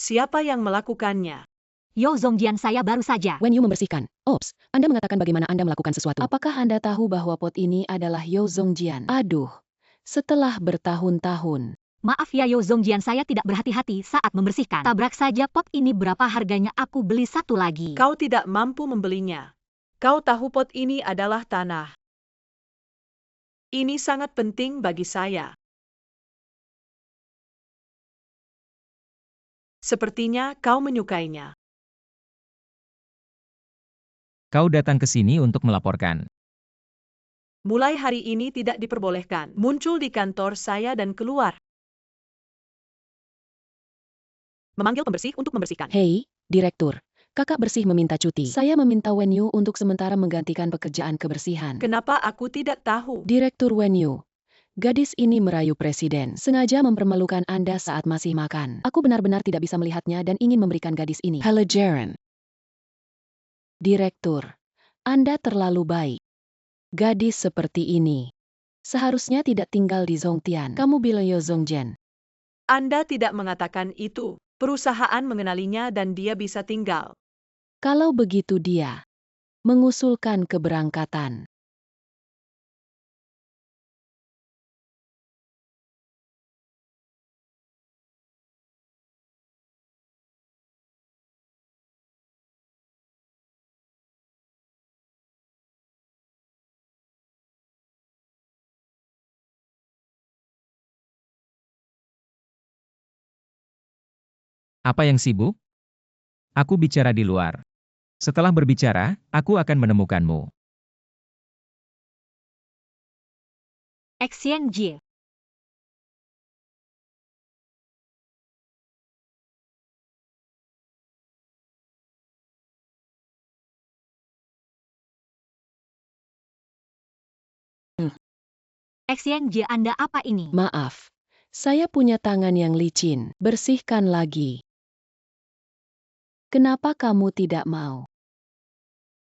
Siapa yang melakukannya? Yo Zongjian saya baru saja. Wenyu membersihkan. Ops, Anda mengatakan bagaimana Anda melakukan sesuatu. Apakah Anda tahu bahwa pot ini adalah Yo Zongjian? Aduh, setelah bertahun-tahun. Maaf ya Yo Zongjian saya tidak berhati-hati saat membersihkan. Tabrak saja pot ini berapa harganya aku beli satu lagi. Kau tidak mampu membelinya. Kau tahu pot ini adalah tanah. Ini sangat penting bagi saya. Sepertinya kau menyukainya. Kau datang ke sini untuk melaporkan. Mulai hari ini tidak diperbolehkan muncul di kantor saya dan keluar. Memanggil pembersih untuk membersihkan. Hei, direktur. Kakak bersih meminta cuti. Saya meminta Wenyu untuk sementara menggantikan pekerjaan kebersihan. Kenapa aku tidak tahu? Direktur Wenyu. Gadis ini merayu presiden. Sengaja mempermalukan Anda saat masih makan. Aku benar-benar tidak bisa melihatnya dan ingin memberikan gadis ini pelajaran. Direktur. Anda terlalu baik. Gadis seperti ini seharusnya tidak tinggal di Zongtian. Kamu bilang Yo Zongjian. Anda tidak mengatakan itu. Perusahaan mengenalinya dan dia bisa tinggal. Kalau begitu dia mengusulkan keberangkatan. Apa yang sibuk? Aku bicara di luar. Setelah berbicara, aku akan menemukanmu. Exchange. Exchange Anda apa ini? Maaf, saya punya tangan yang licin. Bersihkan lagi. Kenapa kamu tidak mau?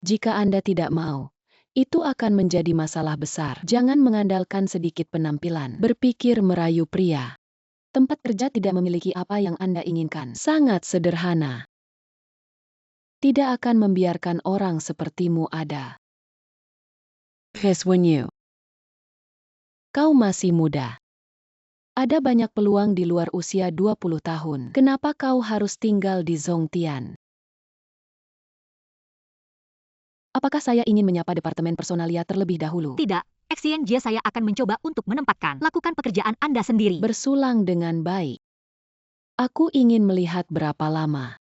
Jika Anda tidak mau, itu akan menjadi masalah besar. Jangan mengandalkan sedikit penampilan. Berpikir merayu pria. Tempat kerja tidak memiliki apa yang Anda inginkan. Sangat sederhana. Tidak akan membiarkan orang sepertimu ada. Here's when you. Kau masih muda. Ada banyak peluang di luar usia 20 tahun. Kenapa kau harus tinggal di Zhongtian? Apakah saya ingin menyapa departemen personalia terlebih dahulu? Tidak, Exchange saya akan mencoba untuk menempatkan. Lakukan pekerjaan Anda sendiri. Bersulang dengan baik. Aku ingin melihat berapa lama.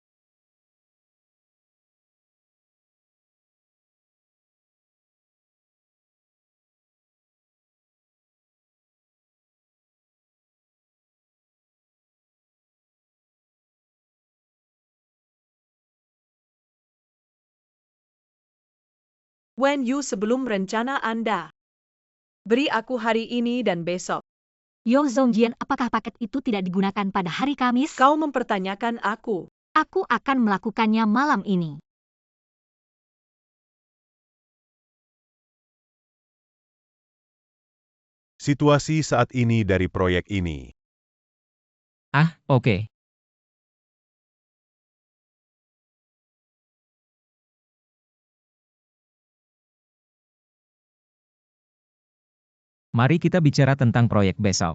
When you sebelum rencana Anda. Beri aku hari ini dan besok. Yo Zongjian, apakah paket itu tidak digunakan pada hari Kamis? Kau mempertanyakan aku. Aku akan melakukannya malam ini. Situasi saat ini dari proyek ini. Ah, oke. Mari kita bicara tentang proyek besok.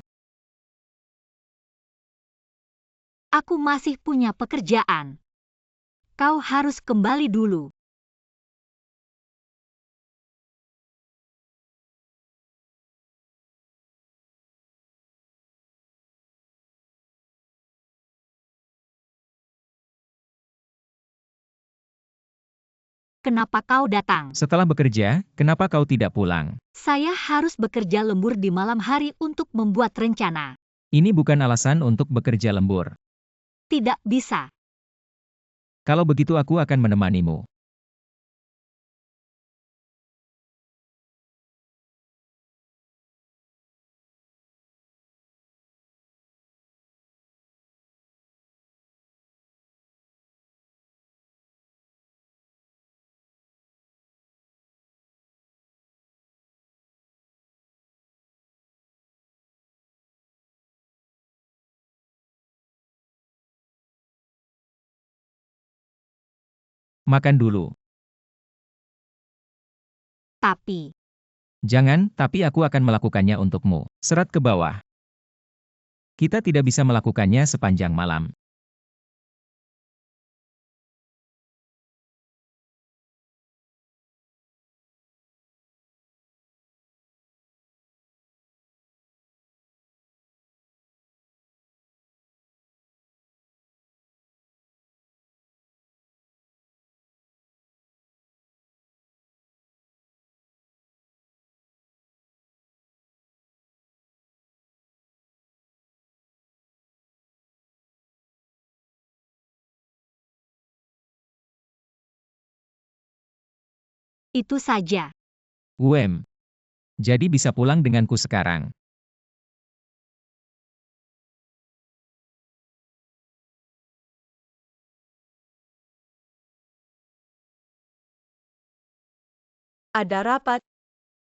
Aku masih punya pekerjaan. Kau harus kembali dulu. Kenapa kau datang? Setelah bekerja, kenapa kau tidak pulang? Saya harus bekerja lembur di malam hari untuk membuat rencana. Ini bukan alasan untuk bekerja lembur. Tidak bisa. Kalau begitu aku akan menemanimu. Makan dulu. Tapi, Jangan, tapi aku akan melakukannya untukmu. Serat ke bawah. Kita tidak bisa melakukannya sepanjang malam. itu saja. Jadi bisa pulang denganku sekarang. Ada rapat.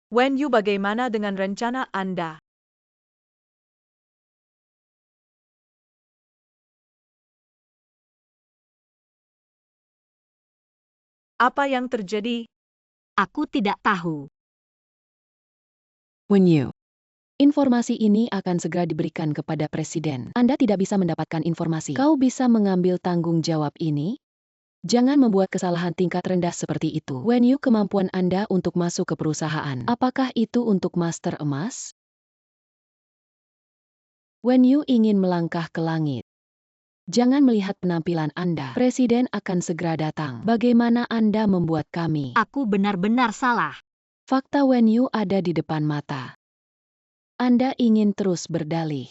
When you bagaimana dengan rencana Anda? Apa yang terjadi? Aku tidak tahu. Wen Yu. Informasi ini akan segera diberikan kepada Presiden. Anda tidak bisa mendapatkan informasi. Kau bisa mengambil tanggung jawab ini? Jangan membuat kesalahan tingkat rendah seperti itu. Wen Yu, kemampuan Anda untuk masuk ke perusahaan. Apakah itu untuk Master Emas? Wen Yu ingin melangkah ke langit. Jangan melihat penampilan Anda. Presiden akan segera datang. Bagaimana Anda membuat kami? Aku benar-benar salah. Fakta Wen Yu ada di depan mata. Anda ingin terus berdalih.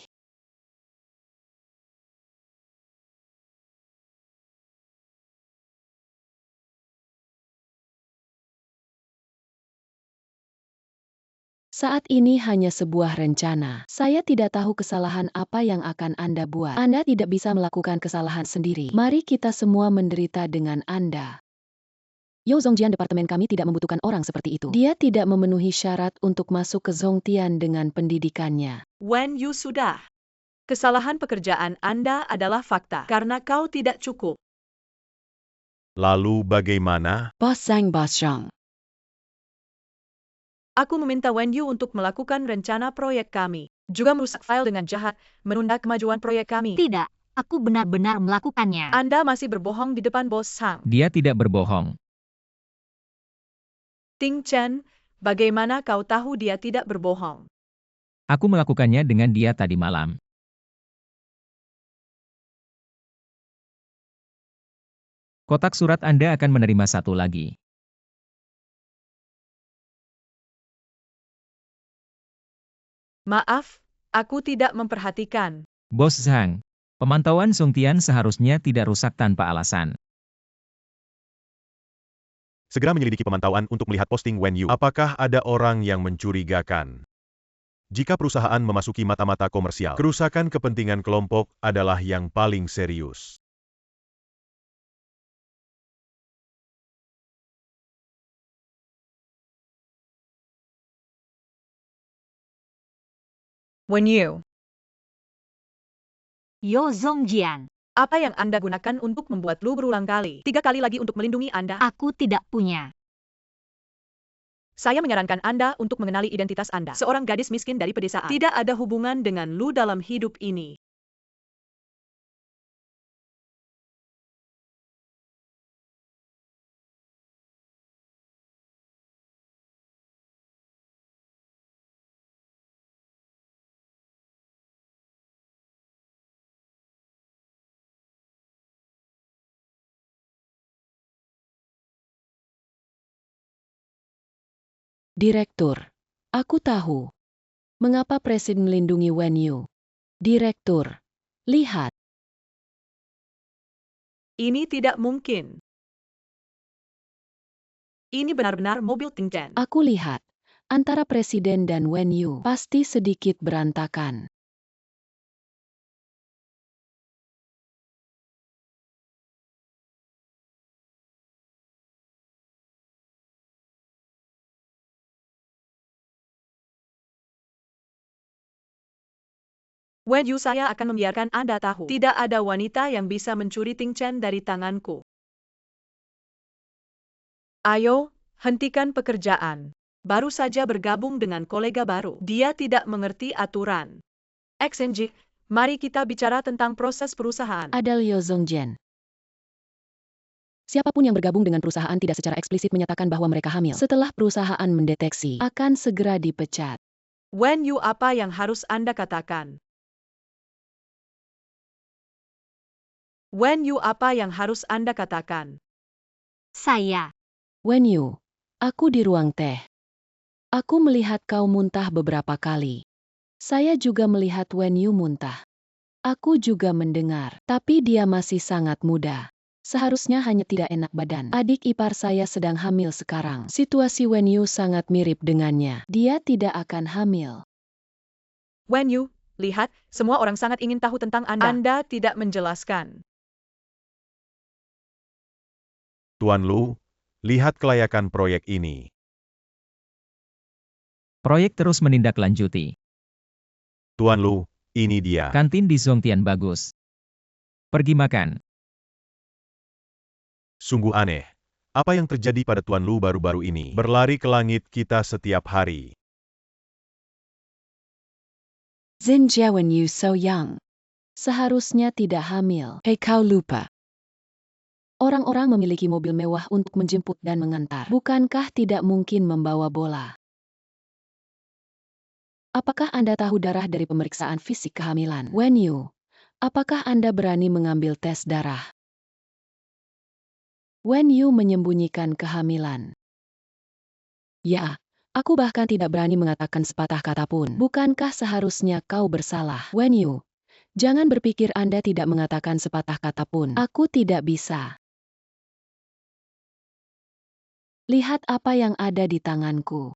Saat ini hanya sebuah rencana. Saya tidak tahu kesalahan apa yang akan Anda buat. Anda tidak bisa melakukan kesalahan sendiri. Mari kita semua menderita dengan Anda. Yo Zongjian, departemen kami tidak membutuhkan orang seperti itu. Dia tidak memenuhi syarat untuk masuk ke Zongtian dengan pendidikannya. Wen Yu, sudah. Kesalahan pekerjaan Anda adalah fakta karena kau tidak cukup. Lalu bagaimana? Bos Zhang. Aku meminta Wen Yu untuk melakukan rencana proyek kami. Juga merusak file dengan jahat, menunda kemajuan proyek kami. Tidak, aku benar-benar melakukannya. Anda masih berbohong di depan Bos Sang. Dia tidak berbohong. Ting Chen, bagaimana kau tahu dia tidak berbohong? Aku melakukannya dengan dia tadi malam. Kotak surat Anda akan menerima satu lagi. Maaf, aku tidak memperhatikan. Bos Zhang, pemantauan Zongtian seharusnya tidak rusak tanpa alasan. Segera menyelidiki pemantauan untuk melihat posting Wen Yu. Apakah ada orang yang mencurigakan? Jika perusahaan memasuki mata-mata komersial, kerusakan kepentingan kelompok adalah yang paling serius. Wen Yu, Yo Zongjian, apa yang Anda gunakan untuk membuat lu berulang kali? 3 kali lagi untuk melindungi Anda? aku tidak punya. Saya menyarankan Anda untuk mengenali identitas Anda. Seorang gadis miskin dari pedesaan. Tidak ada hubungan dengan lu dalam hidup ini. Direktur, aku tahu. Mengapa Presiden melindungi Wen Yu? Direktur, lihat. Ini tidak mungkin. Ini benar-benar mobil Ting Chen. Aku lihat. Antara Presiden dan Wen Yu pasti sedikit berantakan. Wen Yu, saya akan membiarkan Anda tahu. Tidak ada wanita yang bisa mencuri Ting Chen dari tanganku. Ayo, hentikan pekerjaan. Baru saja bergabung dengan kolega baru. Dia tidak mengerti aturan. XNG, mari kita bicara tentang proses perusahaan. Ada Liu Zongjian. Siapapun yang bergabung dengan perusahaan tidak secara eksplisit menyatakan bahwa mereka hamil. Setelah perusahaan mendeteksi, akan segera dipecat. Wen Yu, apa yang harus Anda katakan? Wen Yu, apa yang harus Anda katakan? Saya. Wen Yu, aku di ruang teh. Aku melihat kau muntah beberapa kali. Saya juga melihat Wen Yu muntah. Aku juga mendengar, tapi dia masih sangat muda. Seharusnya hanya tidak enak badan. Adik ipar saya sedang hamil sekarang. Situasi Wen Yu sangat mirip dengannya. Dia tidak akan hamil. Wen Yu, lihat, semua orang sangat ingin tahu tentang Anda. Anda tidak menjelaskan. Tuan Lu, lihat kelayakan proyek ini. Proyek terus menindaklanjuti. Tuan Lu, ini dia. Kantin di Zongtian bagus. Pergi makan. Sungguh aneh. Apa yang terjadi pada Tuan Lu baru-baru ini? Berlari ke langit kita setiap hari. Xinjia when you so young. Seharusnya tidak hamil. Hei kau lupa. Orang-orang memiliki mobil mewah untuk menjemput dan mengantar. Bukankah tidak mungkin membawa bola? Apakah Anda tahu darah dari pemeriksaan fisik kehamilan? Wen Yu, apakah Anda berani mengambil tes darah? Wen Yu menyembunyikan kehamilan. Ya, aku bahkan tidak berani mengatakan sepatah kata pun. Bukankah seharusnya kau bersalah? Wen Yu, jangan berpikir Anda tidak mengatakan sepatah kata pun. Aku tidak bisa. Lihat apa yang ada di tanganku.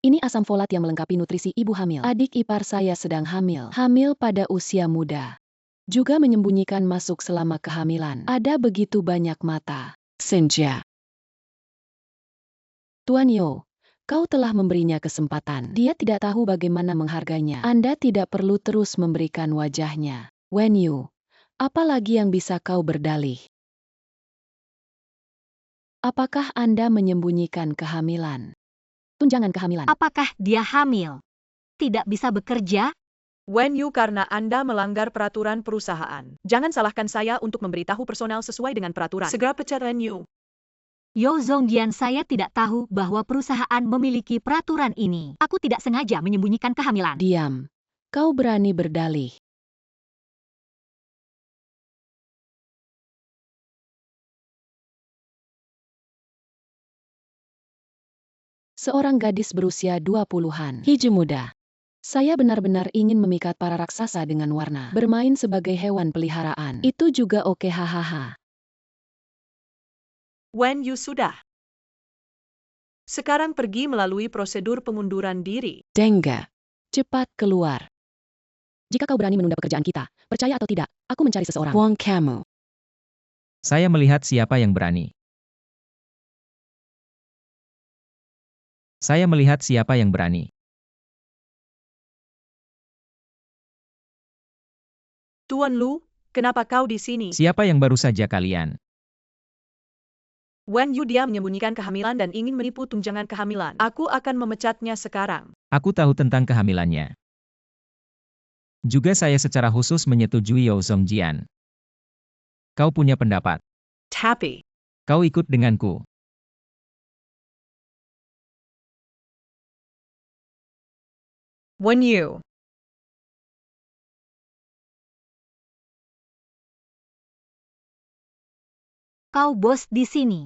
Ini asam folat yang melengkapi nutrisi ibu hamil. Adik ipar saya sedang hamil. Hamil pada usia muda. Juga menyembunyikan masuk selama kehamilan. Ada begitu banyak mata. Xinjia. Tuan Yo, kau telah memberinya kesempatan. Dia tidak tahu bagaimana menghargainya. Anda tidak perlu terus memberikan wajahnya. Wen Yu, apa lagi yang bisa kau berdalih? Apakah Anda menyembunyikan kehamilan? Tunjangan kehamilan. Apakah dia hamil? Tidak bisa bekerja? Wen Yu, karena Anda melanggar peraturan perusahaan. Jangan salahkan saya untuk memberitahu personel sesuai dengan peraturan. Segera pecat Wen Yu. Yo Zongjian, saya tidak tahu bahwa perusahaan memiliki peraturan ini. Aku tidak sengaja menyembunyikan kehamilan. Diam. Kau berani berdalih. Seorang gadis berusia 20-an. Hiji muda. Saya benar-benar ingin memikat para raksasa dengan warna. Bermain sebagai hewan peliharaan. Itu juga oke, hahaha. Wen Yu, sudah. Sekarang pergi melalui prosedur pengunduran diri. Dengga. Cepat keluar. Jika kau berani menunda pekerjaan kita, percaya atau tidak, aku mencari seseorang. Wong kamu. Saya melihat siapa yang berani. Saya melihat siapa yang berani. Tuan Lu, kenapa kau di sini? Siapa yang baru saja kalian? Wen Yu, dia menyembunyikan kehamilan dan ingin menipu tunjangan kehamilan. Aku akan memecatnya sekarang. Aku tahu tentang kehamilannya. Juga saya secara khusus menyetujui Yo Zongjian. Kau punya pendapat. Tapi, Kau ikut denganku. Wen Yu. Kau bos di sini.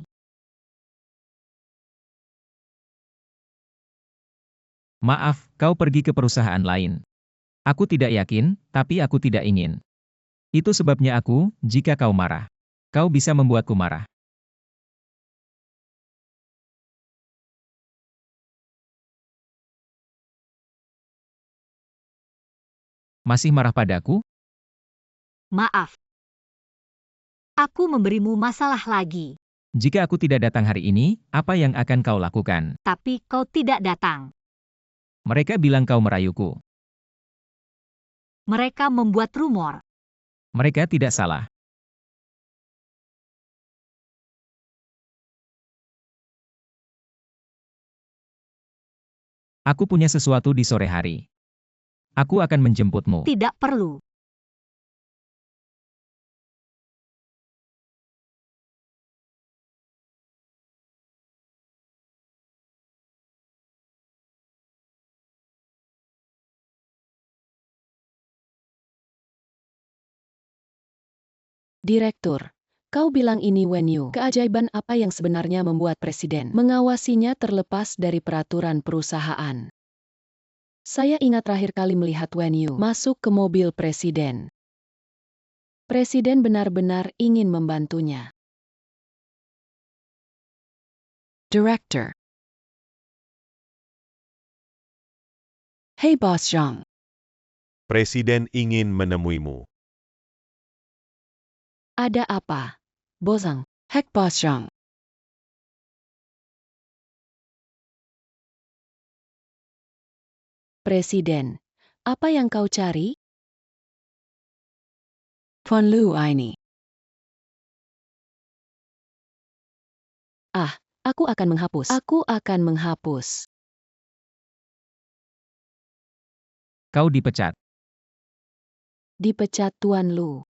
Maaf, kau pergi ke perusahaan lain. Aku tidak yakin, tapi aku tidak ingin. Itu sebabnya aku, jika kau marah. Kau bisa membuatku marah. Masih marah padaku? Maaf. Aku memberimu masalah lagi, Jika aku tidak datang hari ini, apa yang akan kau lakukan? tapi kau tidak datang. Mereka bilang kau merayuku. Mereka membuat rumor. Mereka tidak salah. Aku punya sesuatu di sore hari. Aku akan menjemputmu. Tidak perlu. Direktur, kau bilang ini Wen Yu. Keajaiban apa yang sebenarnya membuat presiden mengawasinya terlepas dari peraturan perusahaan? Saya ingat terakhir kali melihat Wen Yu masuk ke mobil presiden. Presiden benar-benar ingin membantunya. Director. Hey Boss Zhang. Presiden ingin menemuimu. Ada apa? Bosang. Hek Boss Zhang. Presiden, apa yang kau cari? Tuan Lu ini. Aku akan menghapus. Aku akan menghapus. Kau dipecat. Dipecat Tuan Lu.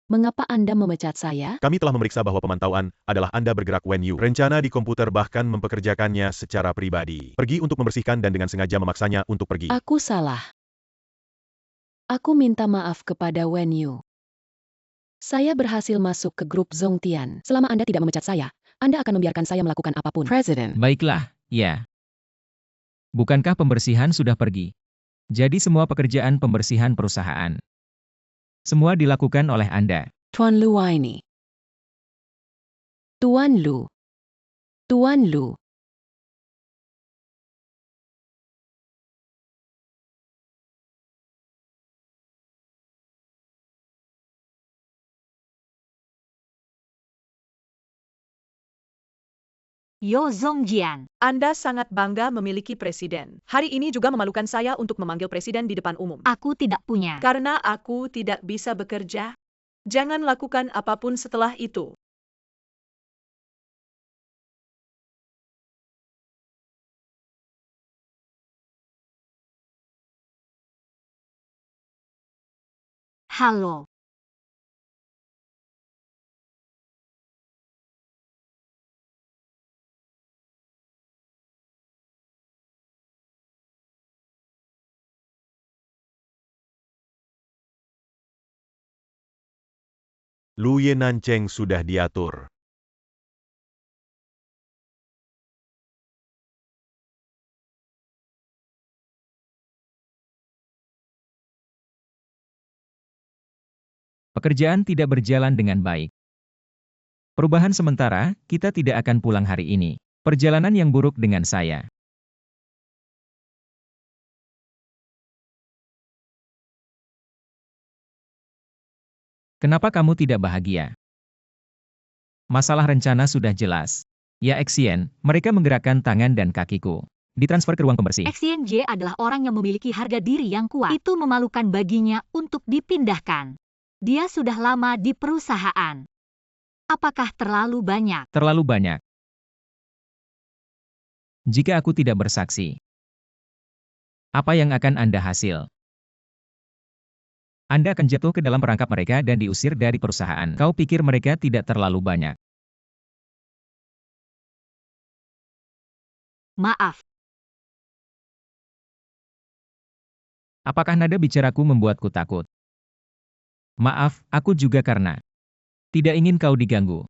Mengapa Anda memecat saya? Kami telah memeriksa bahwa pemantauan adalah Anda bergerak when you rencana di komputer bahkan mempekerjakannya secara pribadi. Pergi untuk membersihkan dan dengan sengaja memaksanya untuk pergi. Aku salah. Aku minta maaf kepada Wen Yu. Saya berhasil masuk ke grup Zongtian. Selama Anda tidak memecat saya, Anda akan membiarkan saya melakukan apapun. Presiden. Baiklah, ya. Bukankah pembersihan sudah pergi? Jadi semua pekerjaan pembersihan perusahaan. Semua dilakukan oleh Anda. Tuan Lu ini. Tuan Lu. Tuan Lu. Yo Zongjian. Anda sangat bangga memiliki presiden. Hari ini juga memalukan saya untuk memanggil presiden di depan umum. Aku tidak punya. Karena aku tidak bisa bekerja, jangan lakukan apapun setelah itu. Halo. Lu Ye Nancheng sudah diatur. Pekerjaan tidak berjalan dengan baik. Perubahan sementara, kita tidak akan pulang hari ini. Perjalanan yang buruk dengan saya. Kenapa kamu tidak bahagia? Masalah rencana sudah jelas. Ya Xien, mereka menggerakkan tangan dan kakiku. Ditransfer ke ruang pembersih. XNJ adalah orang yang memiliki harga diri yang kuat. Itu memalukan baginya untuk dipindahkan. Dia sudah lama di perusahaan. Apakah terlalu banyak? Terlalu banyak. Jika aku tidak bersaksi, apa yang akan Anda hasil? Anda akan jatuh ke dalam perangkap mereka dan diusir dari perusahaan. Kau pikir mereka tidak terlalu banyak? Maaf. Apakah nada bicaraku membuatku takut? Maaf, aku juga karena tidak ingin kau diganggu.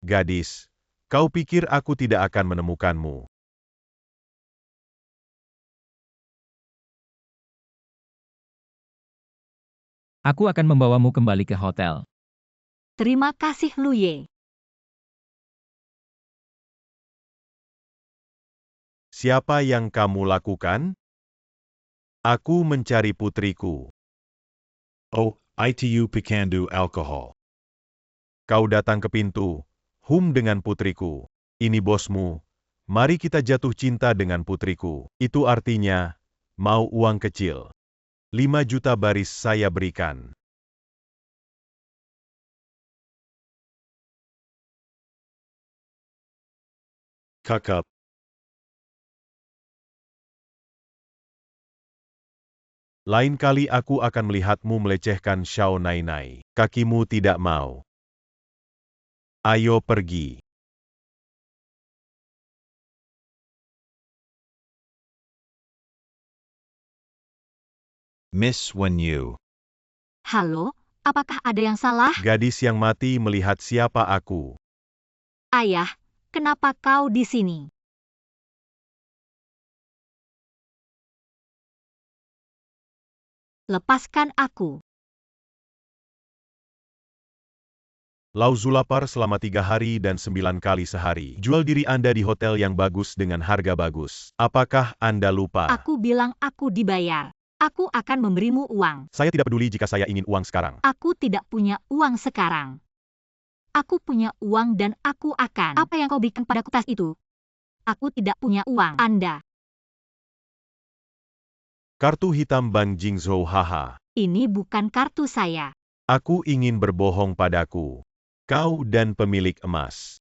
Gadis, kau pikir aku tidak akan menemukanmu. Aku akan membawamu kembali ke hotel. Terima kasih Lu Ye. Siapa yang kamu lakukan? Aku mencari putriku. Oh, itu Pikandu alcohol. Kau datang ke pintu, dengan putriku. Ini bosmu. Mari kita jatuh cinta dengan putriku. Itu artinya, mau uang kecil. 5 juta baris saya berikan. Cuck up. Lain kali aku akan melihatmu melecehkan Xiao Nainai. Kakimu tidak mau. Ayo pergi. Miss Wen Yu. Halo, apakah ada yang salah? Gadis yang mati melihat siapa aku. Ayah, kenapa kau di sini? Lepaskan aku. Lau Zulapar selama 3 hari dan 9 kali sehari. Jual diri Anda di hotel yang bagus dengan harga bagus. Apakah Anda lupa? Aku bilang aku dibayar. Aku akan memberimu uang. Saya tidak peduli jika saya ingin uang sekarang. Aku tidak punya uang sekarang. Aku punya uang dan aku akan. Apa yang kau berikan padaku tas itu? Aku tidak punya uang. Anda. Kartu hitam Bang Jingzhou, haha. Ini bukan kartu saya. Aku ingin berbohong padaku. Kau dan pemilik emas.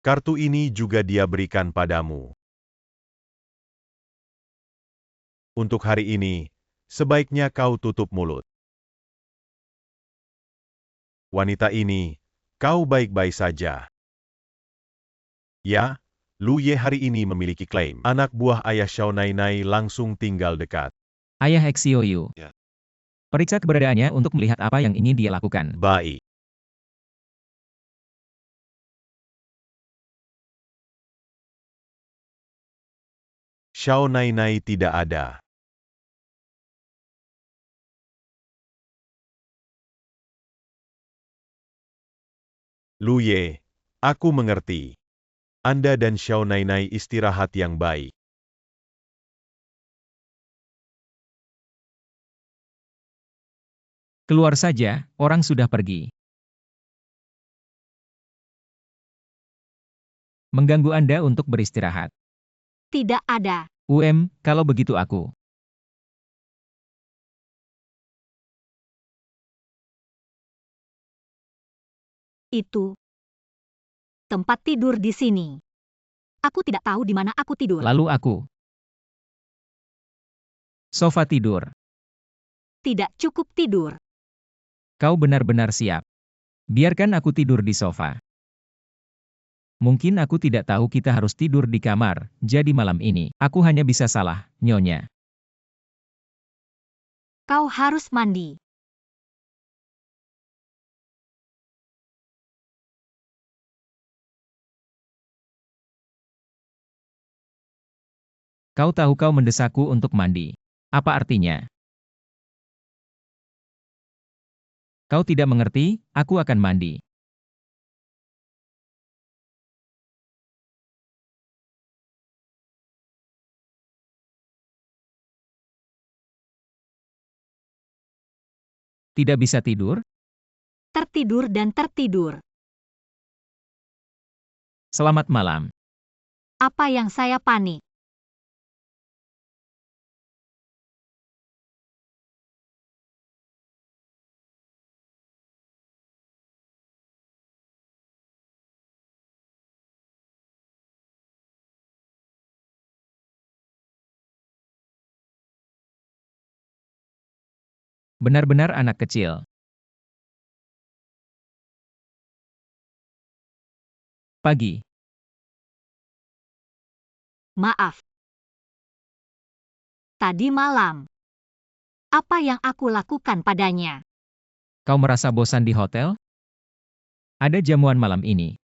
Kartu ini juga dia berikan padamu. Untuk hari ini, sebaiknya kau tutup mulut. Wanita ini, kau baik-baik saja. Ya, Lu Ye hari ini memiliki klaim. Anak buah ayah Xiao Nainai langsung tinggal dekat. Ayah Xiaoyu. Ya. Periksa keberadaannya untuk melihat apa yang ingin dia lakukan. Baik. Xiao Nainai tidak ada. Lu Ye, aku mengerti. Anda dan Xiao Nainai istirahat yang baik. Keluar saja, orang sudah pergi. Mengganggu Anda untuk beristirahat. Tidak ada. Kalau begitu aku. Itu tempat tidur di sini. Aku tidak tahu di mana aku tidur. Lalu aku. Sofa tidur. Tidak cukup tidur. Kau benar-benar siap. Biarkan aku tidur di sofa. Mungkin aku tidak tahu kita harus tidur di kamar, jadi malam ini, aku hanya bisa salah, Nyonya. Kau harus mandi. Kau tahu kau mendesakku untuk mandi. Apa artinya? Kau tidak mengerti, aku akan mandi. Tidak bisa tidur? Tertidur dan tertidur. Selamat malam. Apa yang saya panik? Benar-benar anak kecil. Pagi. Maaf. Tadi malam. Apa yang aku lakukan padanya? Kau merasa bosan di hotel? Ada jamuan malam ini.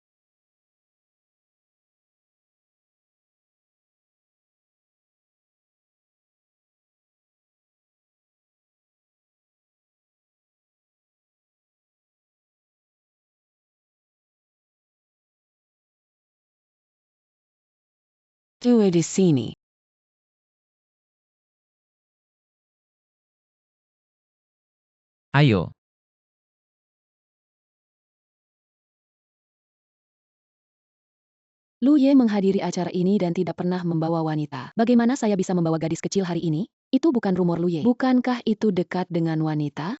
Tunggu di sini. Ayo. Lu Ye menghadiri acara ini dan tidak pernah membawa wanita. Bagaimana saya bisa membawa gadis kecil hari ini? Itu bukan rumor Lu Ye. Bukankah itu dekat dengan wanita?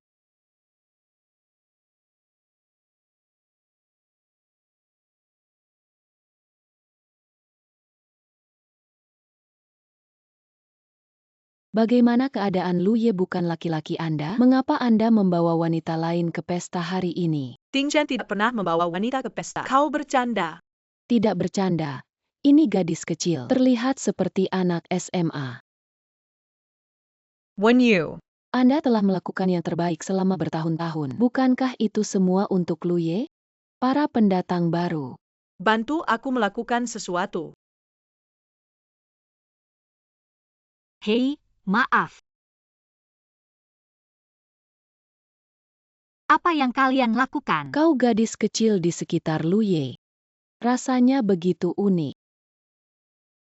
Bagaimana keadaan Lu Ye bukan laki-laki Anda? Mengapa Anda membawa wanita lain ke pesta hari ini? Ting Chen tidak pernah membawa wanita ke pesta. Kau bercanda. Tidak bercanda. Ini gadis kecil. Terlihat seperti anak SMA. Wen Yu. Anda telah melakukan yang terbaik selama bertahun-tahun. Bukankah itu semua untuk Lu Ye? Para pendatang baru. Bantu aku melakukan sesuatu. Hei, maaf. Apa yang kalian lakukan? Kau gadis kecil di sekitar Luye. Rasanya begitu unik.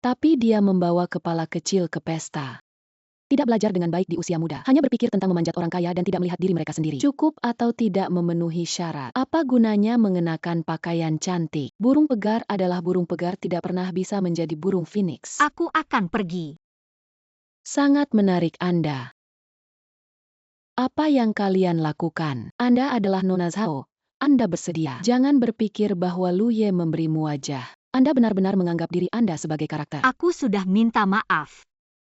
Tapi dia membawa kepala kecil ke pesta. Tidak belajar dengan baik di usia muda, hanya berpikir tentang memanjat orang kaya dan tidak melihat diri mereka sendiri. Cukup atau tidak memenuhi syarat. Apa gunanya mengenakan pakaian cantik? Burung pegar adalah burung pegar, tidak pernah bisa menjadi burung phoenix. Aku akan pergi. Sangat menarik Anda. Apa yang kalian lakukan? Anda adalah Nona Zhao. Anda bersedia. Jangan berpikir bahwa Luye memberimu wajah. Anda benar-benar menganggap diri Anda sebagai karakter. Aku sudah minta maaf.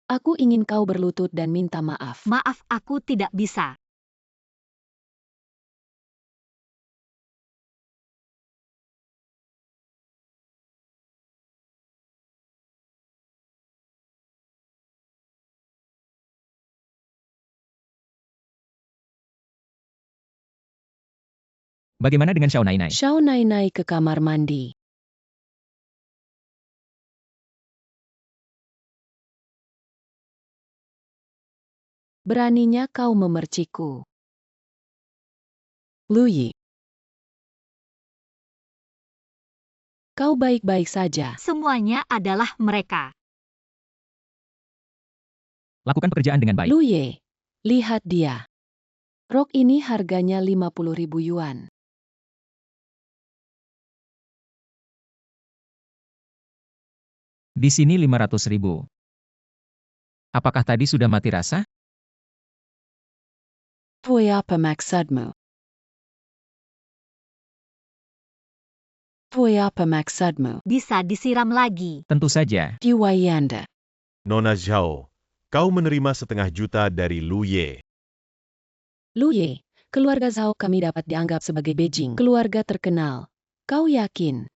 Aku ingin kau berlutut dan minta maaf. Maaf, aku tidak bisa. Bagaimana dengan Xiao Nainai? Xiao Nainai ke kamar mandi. Beraninya kau memercikku. Luyi. Kau baik-baik saja. Semuanya adalah mereka. Lakukan pekerjaan dengan baik. Luye, lihat dia. Rok ini harganya 50.000 yuan. Di sini 500.000. Apakah tadi sudah mati rasa? Voi apa maksudmu? Voi apa maksudmu? Bisa disiram lagi. Tentu saja. Diwayanda. Nona Zhao, kau menerima 500.000 juta dari Luye. Luye, keluarga Zhao kami dapat dianggap sebagai Beijing, keluarga terkenal. Kau yakin?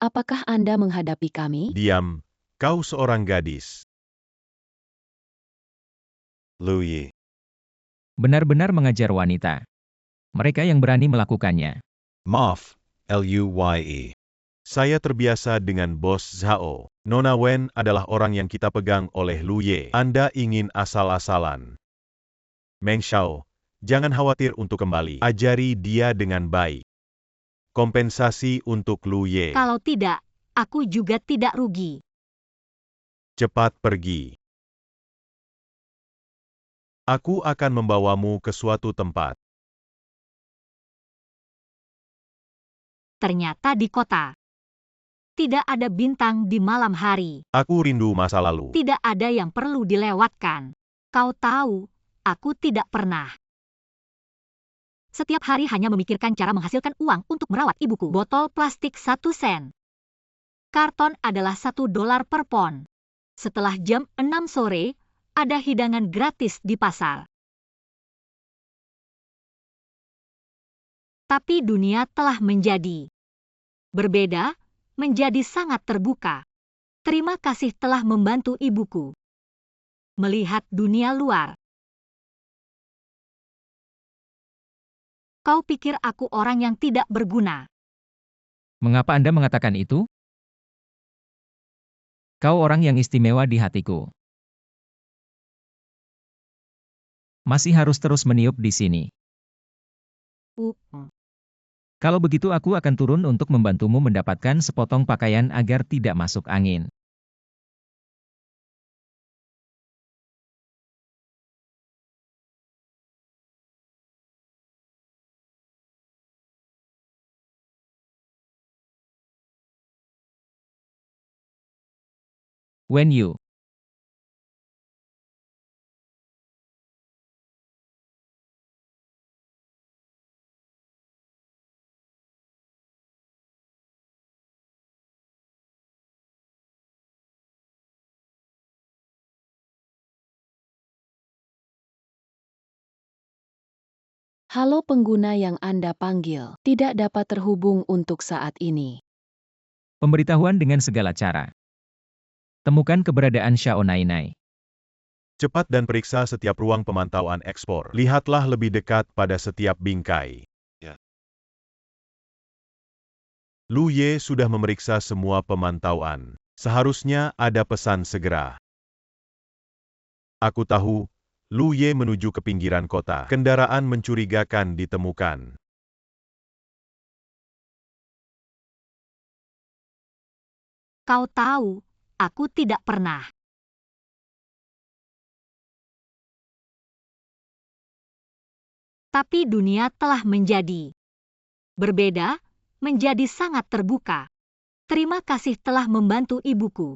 Apakah Anda menghadapi kami? Diam, kau seorang gadis. Luyi. Benar-benar mengajar wanita. Mereka yang berani melakukannya. Moff, Luye. Saya terbiasa dengan Bos Zhao. Nona Wen adalah orang yang kita pegang oleh Luye. Anda ingin asal-asalan. Meng Xiao, jangan khawatir untuk kembali. Ajari dia dengan baik. Kompensasi untuk Luye. Kalau tidak, aku juga tidak rugi. Cepat pergi. Aku akan membawamu ke suatu tempat. Ternyata di kota. Tidak ada bintang di malam hari. Aku rindu masa lalu. Tidak ada yang perlu dilewatkan. Kau tahu, aku tidak pernah. Setiap hari hanya memikirkan cara menghasilkan uang untuk merawat ibuku. Botol plastik 1 sen. Karton adalah $1 per pon. Setelah jam 6 sore, ada hidangan gratis di pasar. Tapi dunia telah menjadi berbeda, menjadi sangat terbuka. Terima kasih telah membantu ibuku melihat dunia luar. Kau pikir aku orang yang tidak berguna? Mengapa Anda mengatakan itu? Kau orang yang istimewa di hatiku. Masih harus terus meniup di sini. Kalau begitu aku akan turun untuk membantumu mendapatkan sepotong pakaian agar tidak masuk angin. When you Halo pengguna yang Anda panggil, tidak dapat terhubung untuk saat ini. pemberitahuan dengan segala cara. Temukan keberadaan Xiao Nainai. Cepat dan periksa setiap ruang pemantauan ekspor. Lihatlah lebih dekat pada setiap bingkai. Ya. Luye sudah memeriksa semua pemantauan. Seharusnya ada pesan segera. Aku tahu, Luye menuju ke pinggiran kota. Kendaraan mencurigakan ditemukan. Kau tahu, aku tidak pernah. Tapi dunia telah menjadi berbeda, menjadi sangat terbuka. Terima kasih telah membantu ibuku.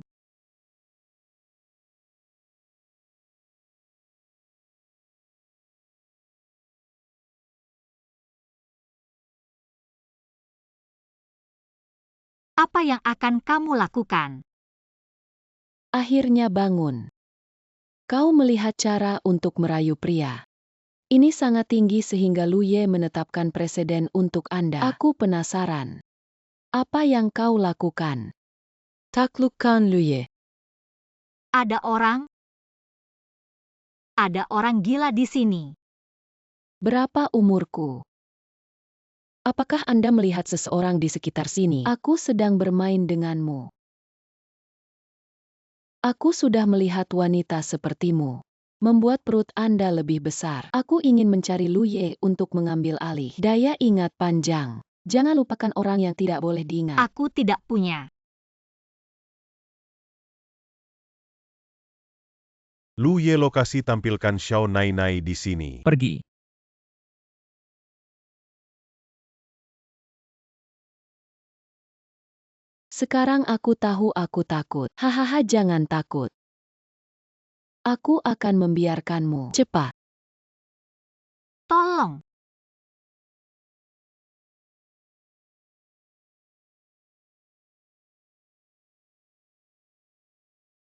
Apa yang akan kamu lakukan? Akhirnya bangun. Kau melihat cara untuk merayu pria. Ini sangat tinggi sehingga Luye menetapkan presiden untuk Anda. Aku penasaran. Apa yang kau lakukan? Taklukkan Luye. Ada orang gila di sini. Berapa umurku? Apakah Anda melihat seseorang di sekitar sini? Aku sedang bermain denganmu. Aku sudah melihat wanita sepertimu. Membuat perut Anda lebih besar. Aku ingin mencari Luye untuk mengambil alih. Daya ingat panjang. Jangan lupakan orang yang tidak boleh diingat. Aku tidak punya. Luye lokasi tampilkan Xiao Nainai di sini. Pergi. Sekarang aku tahu aku takut. Hahaha, jangan takut. Aku akan membiarkanmu. Cepat. Tolong.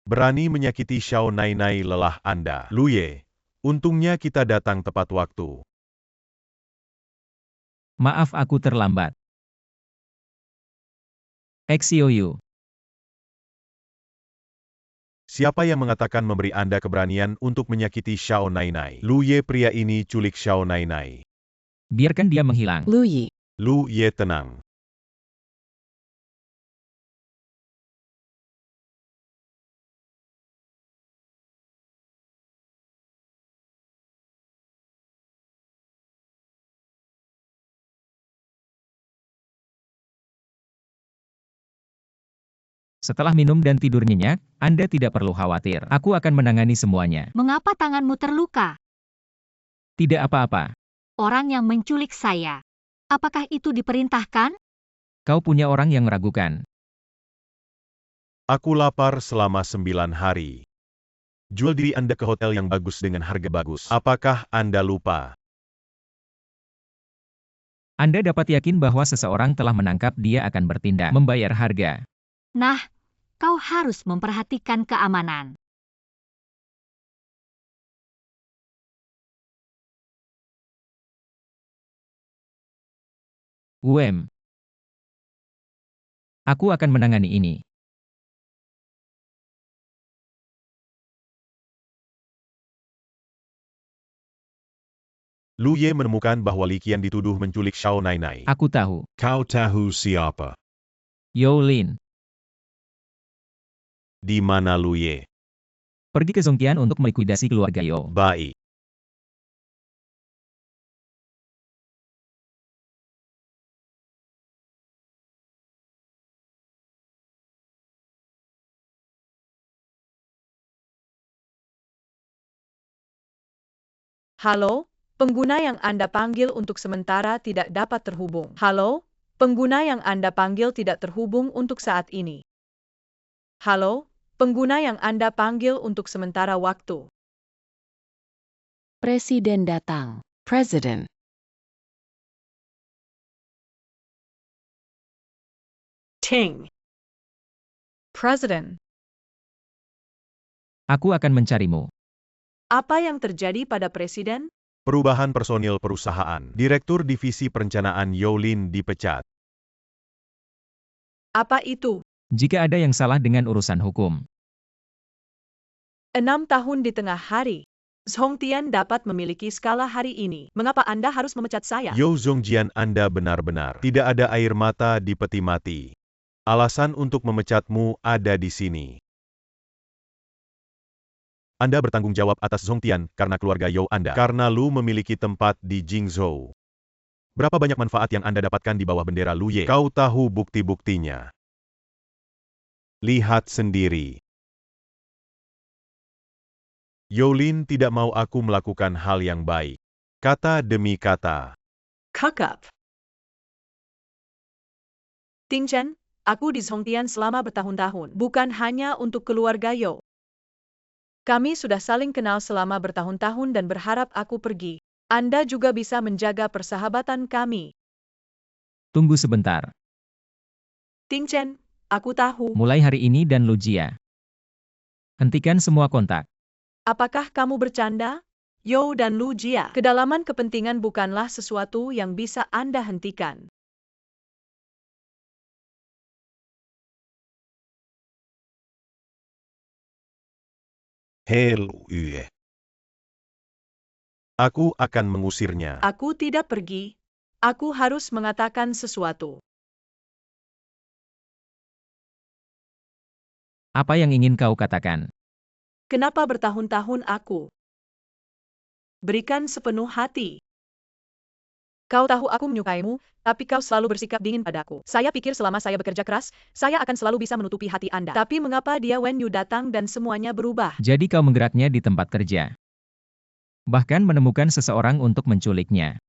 Berani menyakiti Xiao Nainai lelah Anda. Luye, untungnya kita datang tepat waktu. Maaf aku terlambat. XYU. Siapa yang mengatakan memberi Anda keberanian untuk menyakiti Xiao Nainai? Luye, pria ini culik Xiao Nainai. Biarkan dia menghilang. Luye. Luye, tenang. Setelah minum dan tidur nyenyak, Anda tidak perlu khawatir. Aku akan menangani semuanya. Mengapa tanganmu terluka? Tidak apa-apa. Orang yang menculik saya. Apakah itu diperintahkan? Kau punya orang yang meragukan. Aku lapar selama 9 hari. Jual diri Anda ke hotel yang bagus dengan harga bagus. Apakah Anda lupa? Anda dapat yakin bahwa seseorang telah menangkap dia akan bertindak membayar harga. Nah, kau harus memperhatikan keamanan. Aku akan menangani ini. Luye menemukan bahwa Li Qian dituduh menculik Xiao Nainai. Aku tahu. Kau tahu siapa? Youlin. Di mana Luye? Pergi ke Zhongqian untuk melikuidasi keluarga Yo. Baik. Halo, pengguna yang Anda panggil untuk sementara tidak dapat terhubung. Halo, pengguna yang Anda panggil tidak terhubung untuk saat ini. Halo, pengguna yang Anda panggil untuk sementara waktu. Presiden datang. President. Ting. President. Aku akan mencarimu. Apa yang terjadi pada Presiden? Perubahan personil perusahaan. Direktur Divisi Perencanaan Youlin dipecat. Apa itu? Jika ada yang salah dengan urusan hukum, 6 tahun di tengah hari. Zhongtian dapat memiliki skala hari ini. Mengapa Anda harus memecat saya? Yo Zhongjian, Anda benar-benar tidak ada air mata di peti mati. Alasan untuk memecatmu ada di sini. Anda bertanggung jawab atas Zhongtian karena keluarga Yo Anda. Karena Lu memiliki tempat di Jingzhou. Berapa banyak manfaat yang Anda dapatkan di bawah bendera Luye? Kau tahu bukti-buktinya. Lihat sendiri. Yolin tidak mau aku melakukan hal yang baik. Kata demi kata. Kakak. Tingchen, aku di Songtian selama bertahun-tahun, bukan hanya untuk keluarga Yo. Kami sudah saling kenal selama bertahun-tahun dan berharap aku pergi. Anda juga bisa menjaga persahabatan kami. Tunggu sebentar. Tingchen, aku tahu. Mulai hari ini dan Lujia. Hentikan semua kontak. Apakah kamu bercanda? Yo dan Lu Jia, kedalaman kepentingan bukanlah sesuatu yang bisa Anda hentikan. Helye. Aku akan mengusirnya. Aku tidak pergi. Aku harus mengatakan sesuatu. Apa yang ingin kau katakan? Kenapa bertahun-tahun aku berikan sepenuh hati? Kau tahu aku menyukaimu, tapi kau selalu bersikap dingin padaku. Saya pikir selama saya bekerja keras, saya akan selalu bisa menutupi hati Anda. Tapi mengapa dia Wen Yu datang dan semuanya berubah? Jadi kau menggeraknya di tempat kerja. Bahkan menemukan seseorang untuk menculiknya.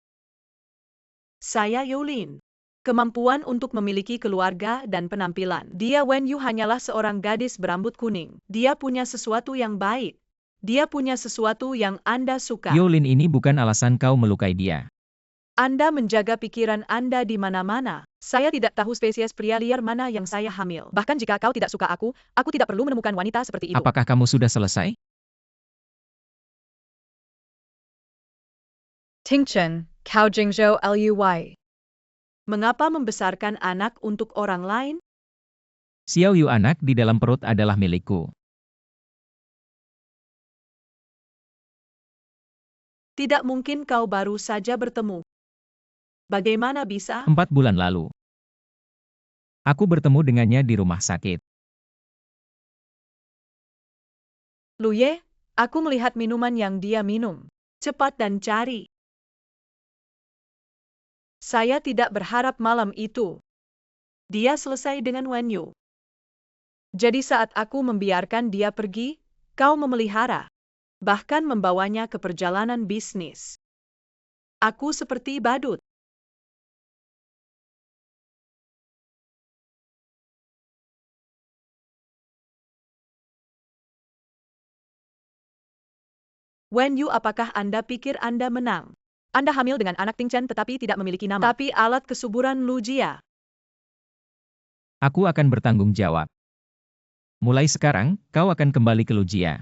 Saya Yolin. Kemampuan untuk memiliki keluarga dan penampilan. Dia Wen Yu hanyalah seorang gadis berambut kuning. Dia punya sesuatu yang baik. Dia punya sesuatu yang Anda suka. Yolin ini bukan alasan kau melukai dia. Anda menjaga pikiran Anda di mana-mana. Saya tidak tahu spesies pria liar mana yang saya hamil. Bahkan jika kau tidak suka aku tidak perlu menemukan wanita seperti itu. Apakah kamu sudah selesai? Tingchen, Cao Jingzhou Luy. Mengapa membesarkan anak untuk orang lain? Xiao Yu anak di dalam perut adalah milikku. Tidak mungkin kau baru saja bertemu. Bagaimana bisa? 4 bulan lalu. Aku bertemu dengannya di rumah sakit. Luye, aku melihat minuman yang dia minum. Cepat dan cari. Saya tidak berharap malam itu dia selesai dengan Wen Yu. Jadi saat aku membiarkan dia pergi, kau memelihara, bahkan membawanya ke perjalanan bisnis. Aku seperti badut. Wen Yu, apakah Anda pikir Anda menang? Anda hamil dengan anak Tingchen tetapi tidak memiliki nama. Tapi alat kesuburan Lu Jia. Aku akan bertanggung jawab. Mulai sekarang, kau akan kembali ke Lujia.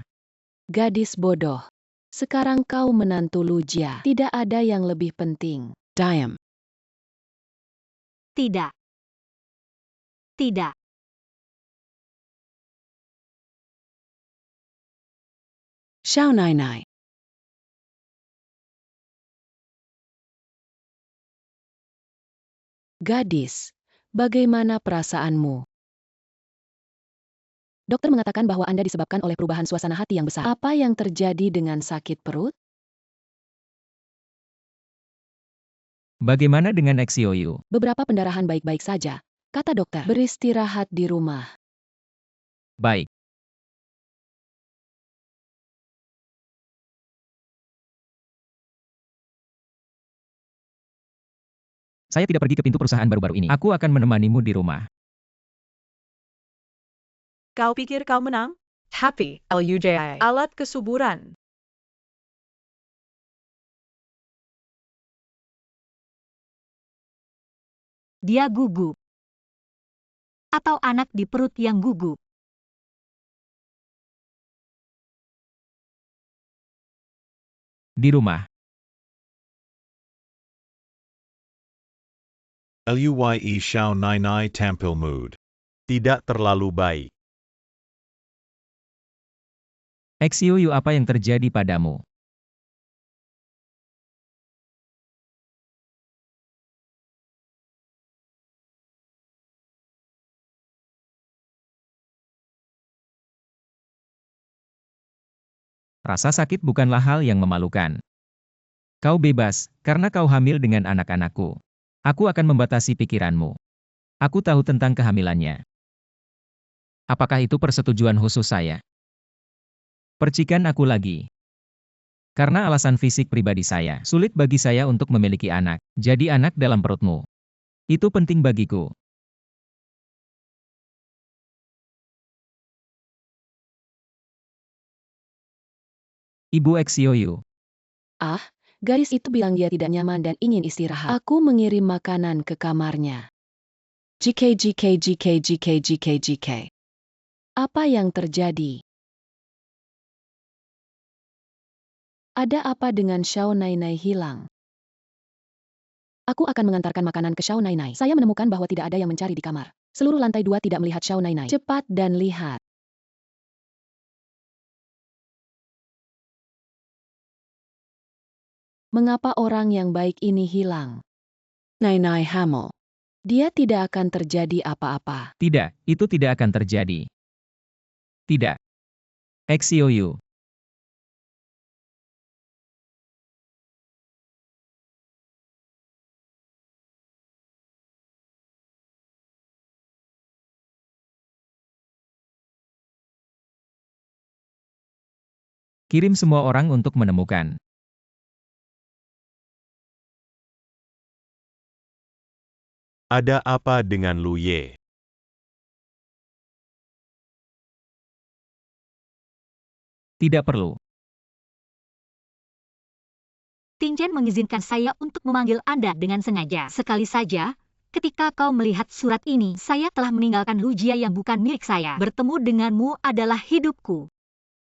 Gadis bodoh. Sekarang kau menantu Lujia. Tidak ada yang lebih penting. Diam. Tidak. Tidak. Xiao Nainai. Gadis, bagaimana perasaanmu? Dokter mengatakan bahwa Anda disebabkan oleh perubahan suasana hati yang besar. Apa yang terjadi dengan sakit perut? Bagaimana dengan Xiao Yu? Beberapa pendarahan baik-baik saja, kata dokter. Beristirahat di rumah. Baik. Saya tidak pergi ke pintu perusahaan baru-baru ini. Aku akan menemanimu di rumah. Kau pikir kau menang? Happy, LUJI. Alat kesuburan. Dia gugup. Atau anak di perut yang gugup. Di rumah. Luye Xiao Nai tampil mood. Tidak terlalu baik. Xiao Yu, apa yang terjadi padamu? Rasa sakit bukanlah hal yang memalukan. Kau bebas, karena kau hamil dengan anak-anakku. Aku akan membatasi pikiranmu. Aku tahu tentang kehamilannya. Apakah itu persetujuan khusus saya? Percikan aku lagi. Karena alasan fisik pribadi saya, sulit bagi saya untuk memiliki anak. Jadi anak dalam perutmu. Itu penting bagiku. Ibu Xioyu. Ah, gadis itu bilang dia tidak nyaman dan ingin istirahat. Aku mengirim makanan ke kamarnya. GK. Apa yang terjadi? Ada apa dengan Xiao Nainai hilang? Aku akan mengantarkan makanan ke Xiao Nainai. Saya menemukan bahwa tidak ada yang mencari di kamar. Seluruh lantai 2 tidak melihat Xiao Nainai. Cepat dan lihat. Mengapa orang yang baik ini hilang? Nainai Hamil. Dia tidak akan terjadi apa-apa. Tidak, itu tidak akan terjadi. Tidak. Xioyu. Kirim semua orang untuk menemukan. Ada apa dengan Lu Ye? Tidak perlu. Tingjen mengizinkan saya untuk memanggil Anda dengan sengaja. Sekali saja, ketika kau melihat surat ini, saya telah meninggalkan Lujia yang bukan milik saya. Bertemu denganmu adalah hidupku.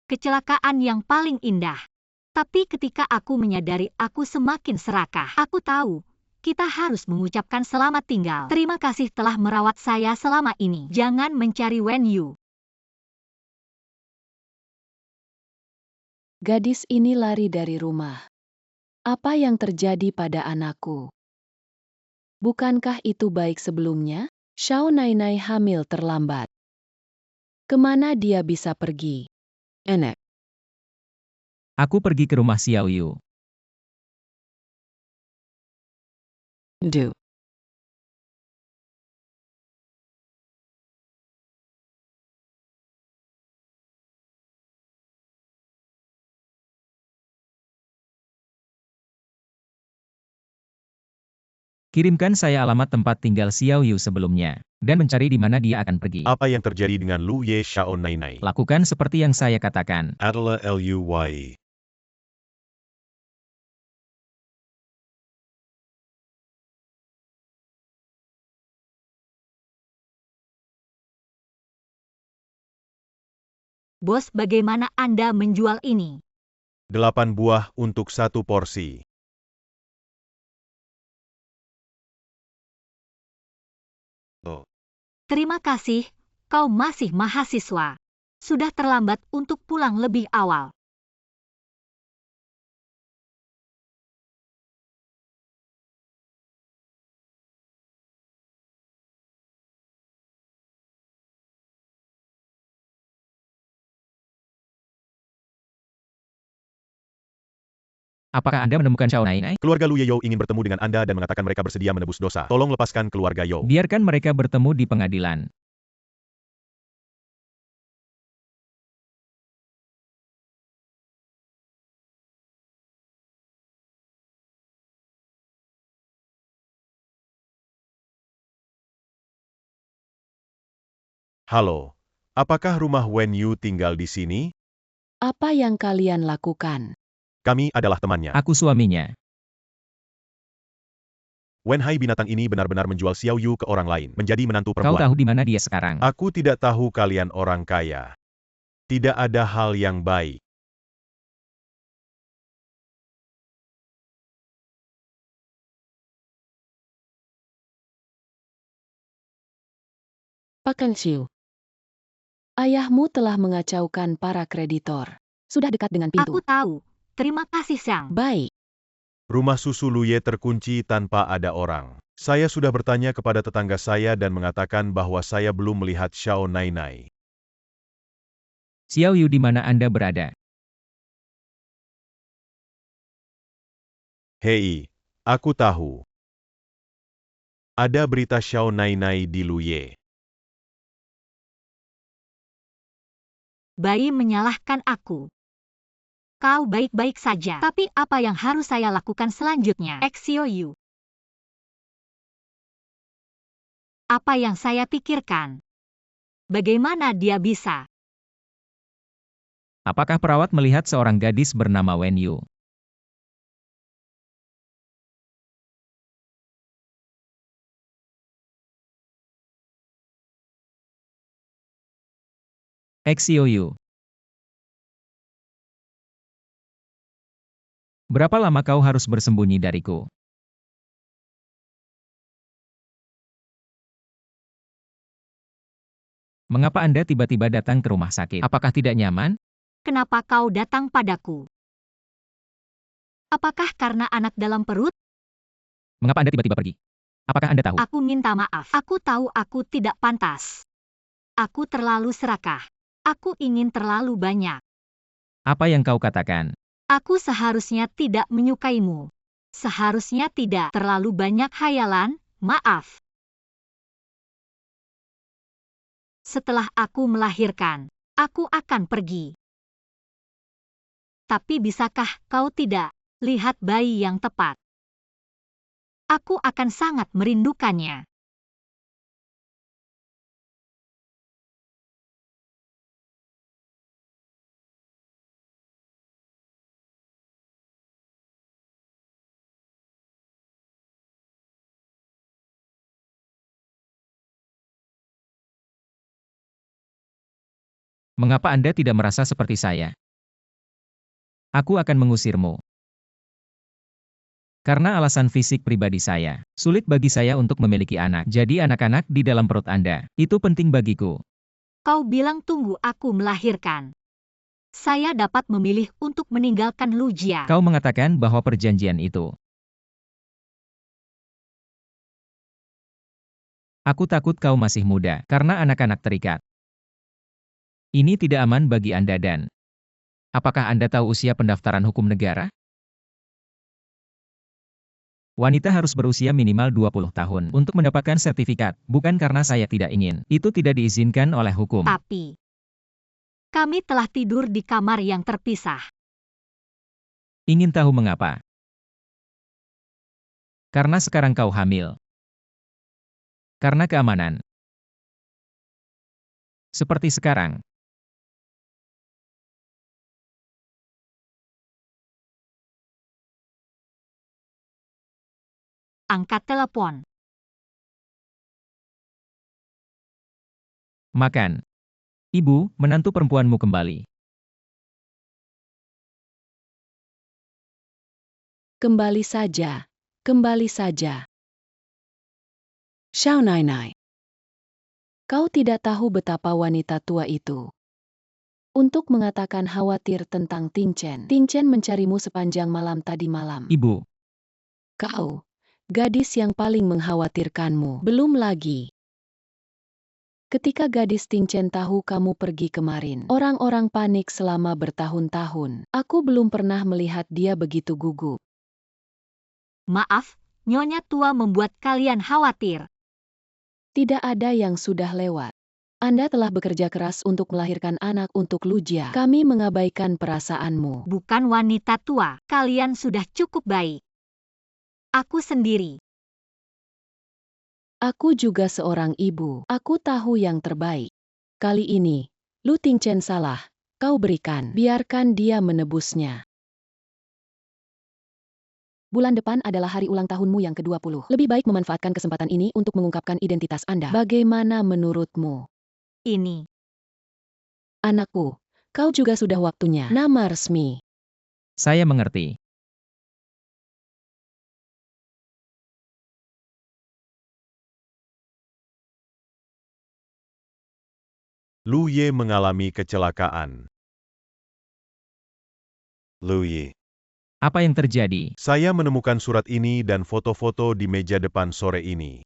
Kecelakaan yang paling indah. Tapi ketika aku menyadari aku semakin serakah, aku tahu, kita harus mengucapkan selamat tinggal. Terima kasih telah merawat saya selama ini. Jangan mencari Wen Yu. Gadis ini lari dari rumah. Apa yang terjadi pada anakku? Bukankah itu baik sebelumnya? Xiao Nainai hamil terlambat. Kemana dia bisa pergi? Enek. Aku pergi ke rumah Xiao Yu. Du. Kirimkan saya alamat tempat tinggal Xiao Yu sebelumnya, dan mencari di mana dia akan pergi. Apa yang terjadi dengan Lu Ye Xiao Nainai? Lakukan seperti yang saya katakan. Adela Luye. Bos, bagaimana Anda menjual ini? 8 buah untuk 1 porsi. Oh. Terima kasih, kau masih mahasiswa. Sudah terlambat untuk pulang lebih awal. Apakah Anda menemukan Xiao Nainai? Keluarga Lu Ye Yo ingin bertemu dengan Anda dan mengatakan mereka bersedia menebus dosa. Tolong lepaskan keluarga Yo. Biarkan mereka bertemu di pengadilan. Halo, apakah rumah Wen Yu tinggal di sini? Apa yang kalian lakukan? Kami adalah temannya. Aku suaminya. Wen Hai binatang ini benar-benar menjual Xiao Yu ke orang lain, menjadi menantu Kau perempuan. tahu di mana dia sekarang? Aku tidak tahu kalian orang kaya. Tidak ada hal yang baik. Pakan Xiu. Ayahmu telah mengacaukan para kreditor. Sudah dekat dengan pintu. Aku tahu. Terima kasih, Sang. Baik. Rumah susu Lu Ye terkunci tanpa ada orang. Saya sudah bertanya kepada tetangga saya dan mengatakan bahwa saya belum melihat Xiao Nainai. Xiao Yu di mana Anda berada? Hei, aku tahu. Ada berita Xiao Nainai di Lu Ye. Bayi menyalahkan aku. Kau baik-baik saja, tapi apa yang harus saya lakukan selanjutnya? Xiaoyu. Apa yang saya pikirkan? Bagaimana dia bisa? Apakah perawat melihat seorang gadis bernama Wen Yu? Xiaoyu. Berapa lama kau harus bersembunyi dariku? Mengapa Anda tiba-tiba datang ke rumah sakit? Apakah tidak nyaman? Kenapa kau datang padaku? Apakah karena anak dalam perut? Mengapa Anda tiba-tiba pergi? Apakah Anda tahu? Aku minta maaf. Aku tahu aku tidak pantas. Aku terlalu serakah. Aku ingin terlalu banyak. Apa yang kau katakan? Aku seharusnya tidak menyukaimu. Seharusnya tidak terlalu banyak hayalan, maaf. Setelah aku melahirkan, aku akan pergi. Tapi bisakah kau tidak lihat bayi yang tepat? Aku akan sangat merindukannya. Mengapa Anda tidak merasa seperti saya? Aku akan mengusirmu. Karena alasan fisik pribadi saya, sulit bagi saya untuk memiliki anak. Jadi anak-anak di dalam perut Anda, itu penting bagiku. Kau bilang tunggu aku melahirkan. Saya dapat memilih untuk meninggalkan Lujia. Kau mengatakan bahwa perjanjian itu. Aku takut kau masih muda, karena anak-anak terikat. Ini tidak aman bagi Anda dan... Apakah Anda tahu usia pendaftaran hukum negara? Wanita harus berusia minimal 20 tahun untuk mendapatkan sertifikat, bukan karena saya tidak ingin. Itu tidak diizinkan oleh hukum. Tapi, kami telah tidur di kamar yang terpisah. Ingin tahu mengapa? Karena sekarang kau hamil. Karena keamanan. Seperti sekarang. Angkat telepon. Makan. Ibu, menantu perempuanmu kembali. Kembali saja. Kembali saja. Xiao Nainai. Kau tidak tahu betapa wanita tua itu. Untuk mengatakan khawatir tentang Ting Chen. Ting Chen mencarimu sepanjang malam tadi malam. Ibu. Kau, gadis yang paling mengkhawatirkanmu. Belum lagi. Ketika gadis Ting Chen tahu kamu pergi kemarin, orang-orang panik selama bertahun-tahun. Aku belum pernah melihat dia begitu gugup. Maaf, Nyonya tua membuat kalian khawatir. Tidak ada yang sudah lewat. Anda telah bekerja keras untuk melahirkan anak untuk Lujia. Kami mengabaikan perasaanmu. Bukan wanita tua, kalian sudah cukup baik. Aku sendiri. Aku juga seorang ibu. Aku tahu yang terbaik. Kali ini, Lu Ting Chen salah. Kau berikan. Biarkan dia menebusnya. Bulan depan adalah hari ulang tahunmu yang ke-20. Lebih baik memanfaatkan kesempatan ini untuk mengungkapkan identitas Anda. Bagaimana menurutmu? Ini. Anakku, kau juga sudah waktunya. Nama resmi. Saya mengerti. Lu Ye mengalami kecelakaan. Lu Yi. Apa yang terjadi? Saya menemukan surat ini dan foto-foto di meja depan sore ini.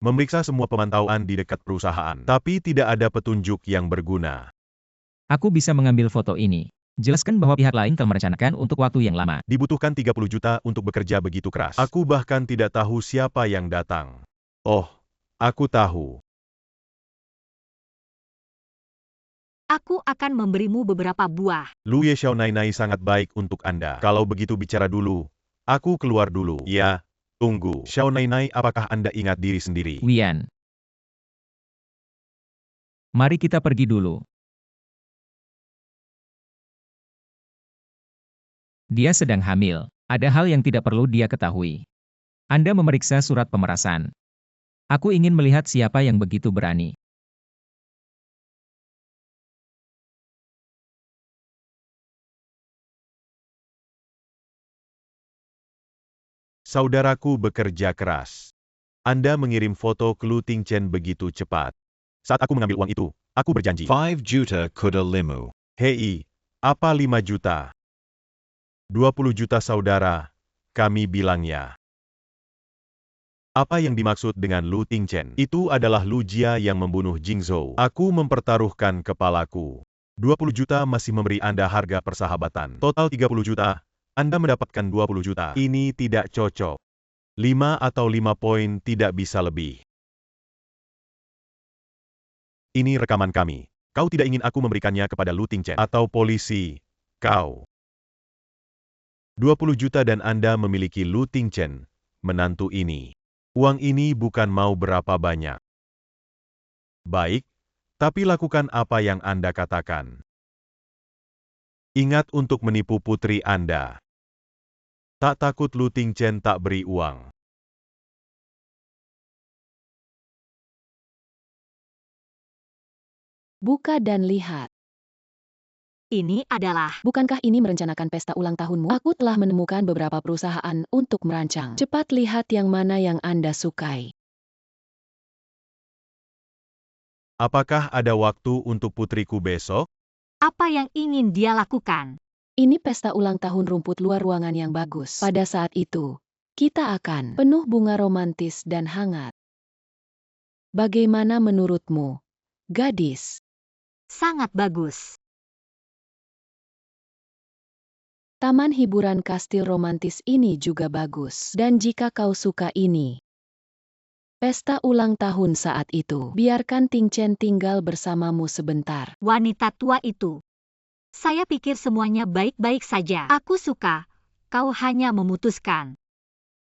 Memeriksa semua pemantauan di dekat perusahaan, tapi tidak ada petunjuk yang berguna. Aku bisa mengambil foto ini. Jelaskan bahwa pihak lain telah merencanakan untuk waktu yang lama. Dibutuhkan 30 juta untuk bekerja begitu keras. Aku bahkan tidak tahu siapa yang datang. Oh, aku tahu. Aku akan memberimu beberapa buah. Lu Ye Xiao Nainai sangat baik untuk Anda. Kalau begitu bicara dulu. Aku keluar dulu. Ya, tunggu. Xiao Nainai, apakah Anda ingat diri sendiri? Wian. Mari kita pergi dulu. Dia sedang hamil. Ada hal yang tidak perlu dia ketahui. Anda memeriksa surat pemerasan. Aku ingin melihat siapa yang begitu berani. Saudaraku bekerja keras. Anda mengirim foto ke Lu Tingchen begitu cepat. Saat aku mengambil uang itu, aku berjanji. 5 juta kuda limu. Hei, apa 5 juta? 20 juta saudara, kami bilangnya. Apa yang dimaksud dengan Lu Tingchen? Itu adalah Lu Jia yang membunuh Jing Zhou. Aku mempertaruhkan kepalaku. 20 juta masih memberi Anda harga persahabatan. Total 30 juta, Anda mendapatkan 20 juta. Ini tidak cocok. 5 atau 5 poin tidak bisa lebih. Ini rekaman kami. Kau tidak ingin aku memberikannya kepada Lu Tingchen atau polisi. Kau. 20 juta dan Anda memiliki Lu Tingchen, menantu ini. Uang ini bukan mau berapa banyak. Baik, tapi lakukan apa yang Anda katakan. Ingat untuk menipu putri Anda. Tak takut Lu Tingchen tak beri uang. Buka dan lihat. Ini adalah... Bukankah ini merencanakan pesta ulang tahunmu? Aku telah menemukan beberapa perusahaan untuk merancang. Cepat lihat yang mana yang Anda sukai. Apakah ada waktu untuk putriku besok? Apa yang ingin dia lakukan? Ini pesta ulang tahun rumput luar ruangan yang bagus. Pada saat itu, kita akan penuh bunga romantis dan hangat. Bagaimana menurutmu, gadis? Sangat bagus. Taman hiburan kastil romantis ini juga bagus. Dan jika kau suka ini, pesta ulang tahun saat itu, biarkan Tingchen tinggal bersamamu sebentar. Wanita tua itu. Saya pikir semuanya baik-baik saja. Aku suka. Kau hanya memutuskan.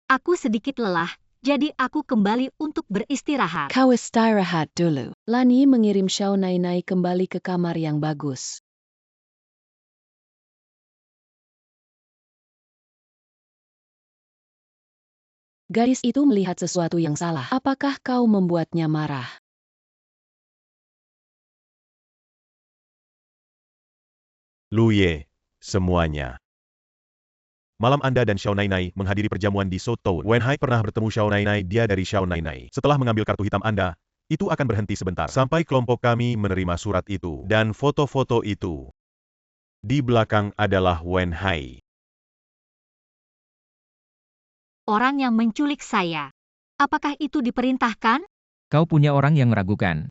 Aku sedikit lelah, jadi aku kembali untuk beristirahat. Kau istirahat dulu. Lani mengirim Xiao Nainai kembali ke kamar yang bagus. Gadis itu melihat sesuatu yang salah. Apakah kau membuatnya marah? Lu Ye, semuanya. Malam Anda dan Xiao Nainai menghadiri perjamuan di South Tower. Wen Hai pernah bertemu Xiao Nainai, dia dari Xiao Nainai. Setelah mengambil kartu hitam Anda, itu akan berhenti sebentar. Sampai kelompok kami menerima surat itu. Dan foto-foto itu. Di belakang adalah Wen Hai. Orang yang menculik saya. Apakah itu diperintahkan? Kau punya orang yang meragukan.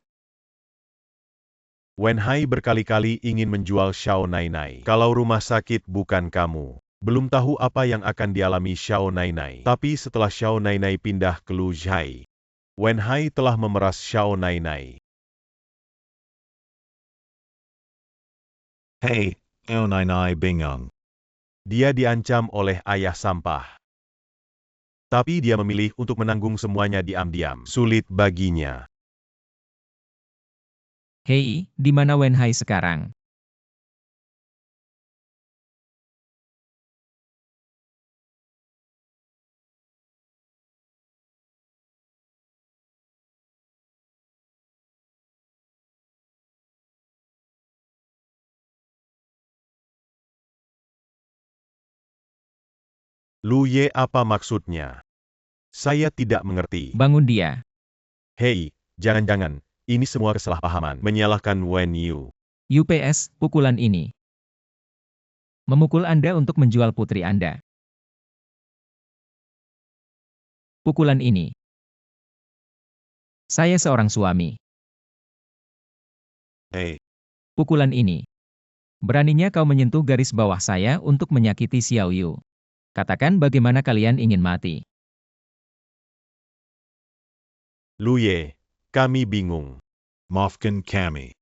Wen Hai berkali-kali ingin menjual Xiao Nainai. Kalau rumah sakit bukan kamu. Belum tahu apa yang akan dialami Xiao Nainai. Tapi setelah Xiao Nainai pindah ke Lu Zhai, Wen Hai telah memeras Xiao Nainai. Hey, Nainai bingung. Dia diancam oleh ayah sampah. Tapi dia memilih untuk menanggung semuanya diam-diam. Sulit baginya. Hei, di mana Wen Hai sekarang? Lu Ye, apa maksudnya? Saya tidak mengerti. Bangun dia. Hei, jangan-jangan, ini semua kesalahpahaman. Menyalahkan Wen Yu. UPS, pukulan ini. Memukul Anda untuk menjual putri Anda. Pukulan ini. Saya seorang suami. Hey, Pukulan ini. Beraninya kau menyentuh garis bawah saya untuk menyakiti Xiao Yu. Katakan bagaimana kalian ingin mati. Lu Ye, kami bingung. maafkan kami.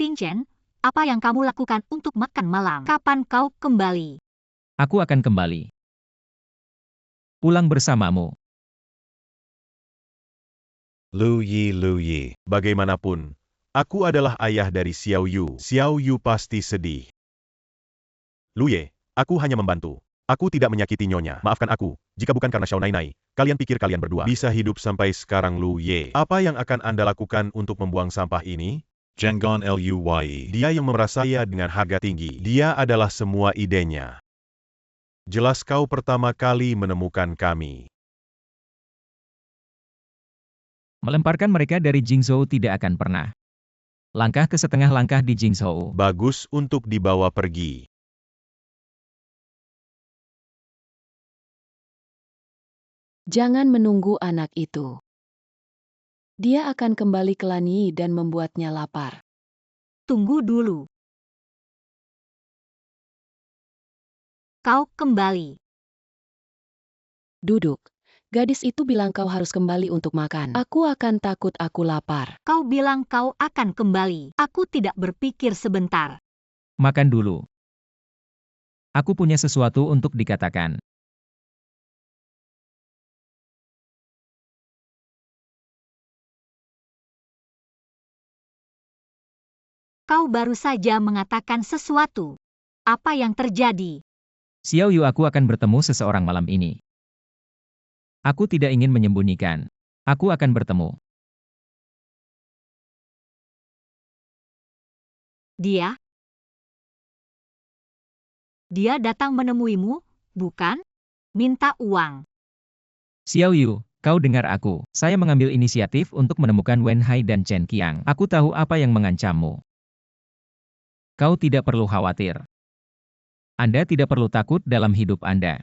Ting Chen, apa yang kamu lakukan untuk makan malam? Kapan kau kembali? Aku akan kembali. Pulang bersamamu. Lu Yi. Bagaimanapun, aku adalah ayah dari Xiao Yu. Xiao Yu pasti sedih. Lu Ye, aku hanya membantu. Aku tidak menyakiti Nyonya. Maafkan aku, jika bukan karena Xiao Nainai, kalian pikir kalian berdua bisa hidup sampai sekarang. Lu Ye, apa yang akan Anda lakukan untuk membuang sampah ini? Jangan Luye. Dia yang memeras saya dengan harga tinggi. Dia adalah semua idenya. Jelas kau pertama kali menemukan kami. Melemparkan mereka dari Jingzhou tidak akan pernah. Langkah ke setengah langkah di Jingzhou. Bagus untuk dibawa pergi. Jangan menunggu anak itu. Dia akan kembali ke Lanyi dan membuatnya lapar. Tunggu dulu. Kau kembali. Duduk. Gadis itu bilang kau harus kembali untuk makan. Aku akan takut aku lapar. Kau bilang kau akan kembali. Aku tidak berpikir sebentar. Makan dulu. Aku punya sesuatu untuk dikatakan. Kau baru saja mengatakan sesuatu. Apa yang terjadi? Xiao Yu, aku akan bertemu seseorang malam ini. Aku tidak ingin menyembunyikan. Aku akan bertemu. Dia? Dia datang menemuimu, bukan? Minta uang. Xiao Yu, kau dengar aku. Saya mengambil inisiatif untuk menemukan Wen Hai dan Chen Qiang. Aku tahu apa yang mengancammu. Kau tidak perlu khawatir. Anda tidak perlu takut dalam hidup Anda.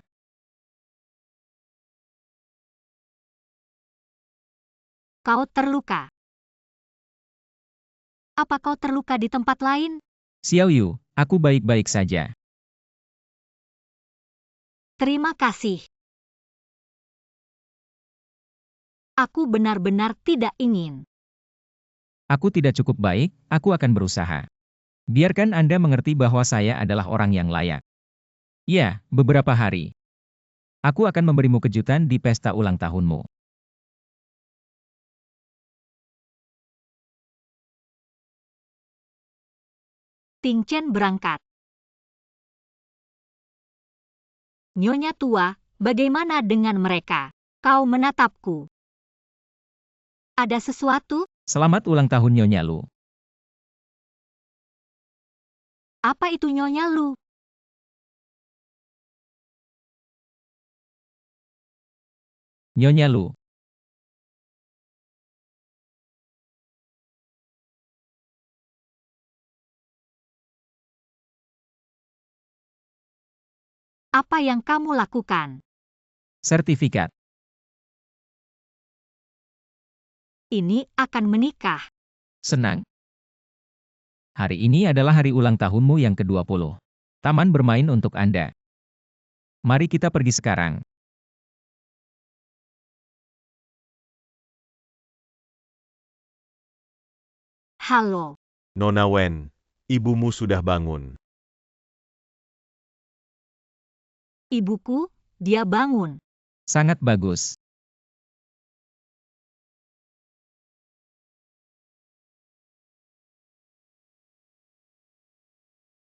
Kau terluka. Apa kau terluka di tempat lain? Xiao Yu, aku baik-baik saja. Terima kasih. Aku benar-benar tidak ingin. Aku tidak cukup baik, aku akan berusaha. Biarkan Anda mengerti bahwa saya adalah orang yang layak. Ya, beberapa hari. Aku akan memberimu kejutan di pesta ulang tahunmu. Ting Chen berangkat. Nyonya tua, bagaimana dengan mereka? Kau menatapku. Ada sesuatu? Selamat ulang tahun Nyonya Lu. Apa itu Nyonya Lu? Nyonya Lu. Apa yang kamu lakukan? Sertifikat. Ini akan menikah. Senang. Hari ini adalah hari ulang tahunmu yang ke-20. Taman bermain untuk Anda. Mari kita pergi sekarang. Halo. Nona Wen, ibumu sudah bangun. Ibuku, dia bangun. Sangat bagus.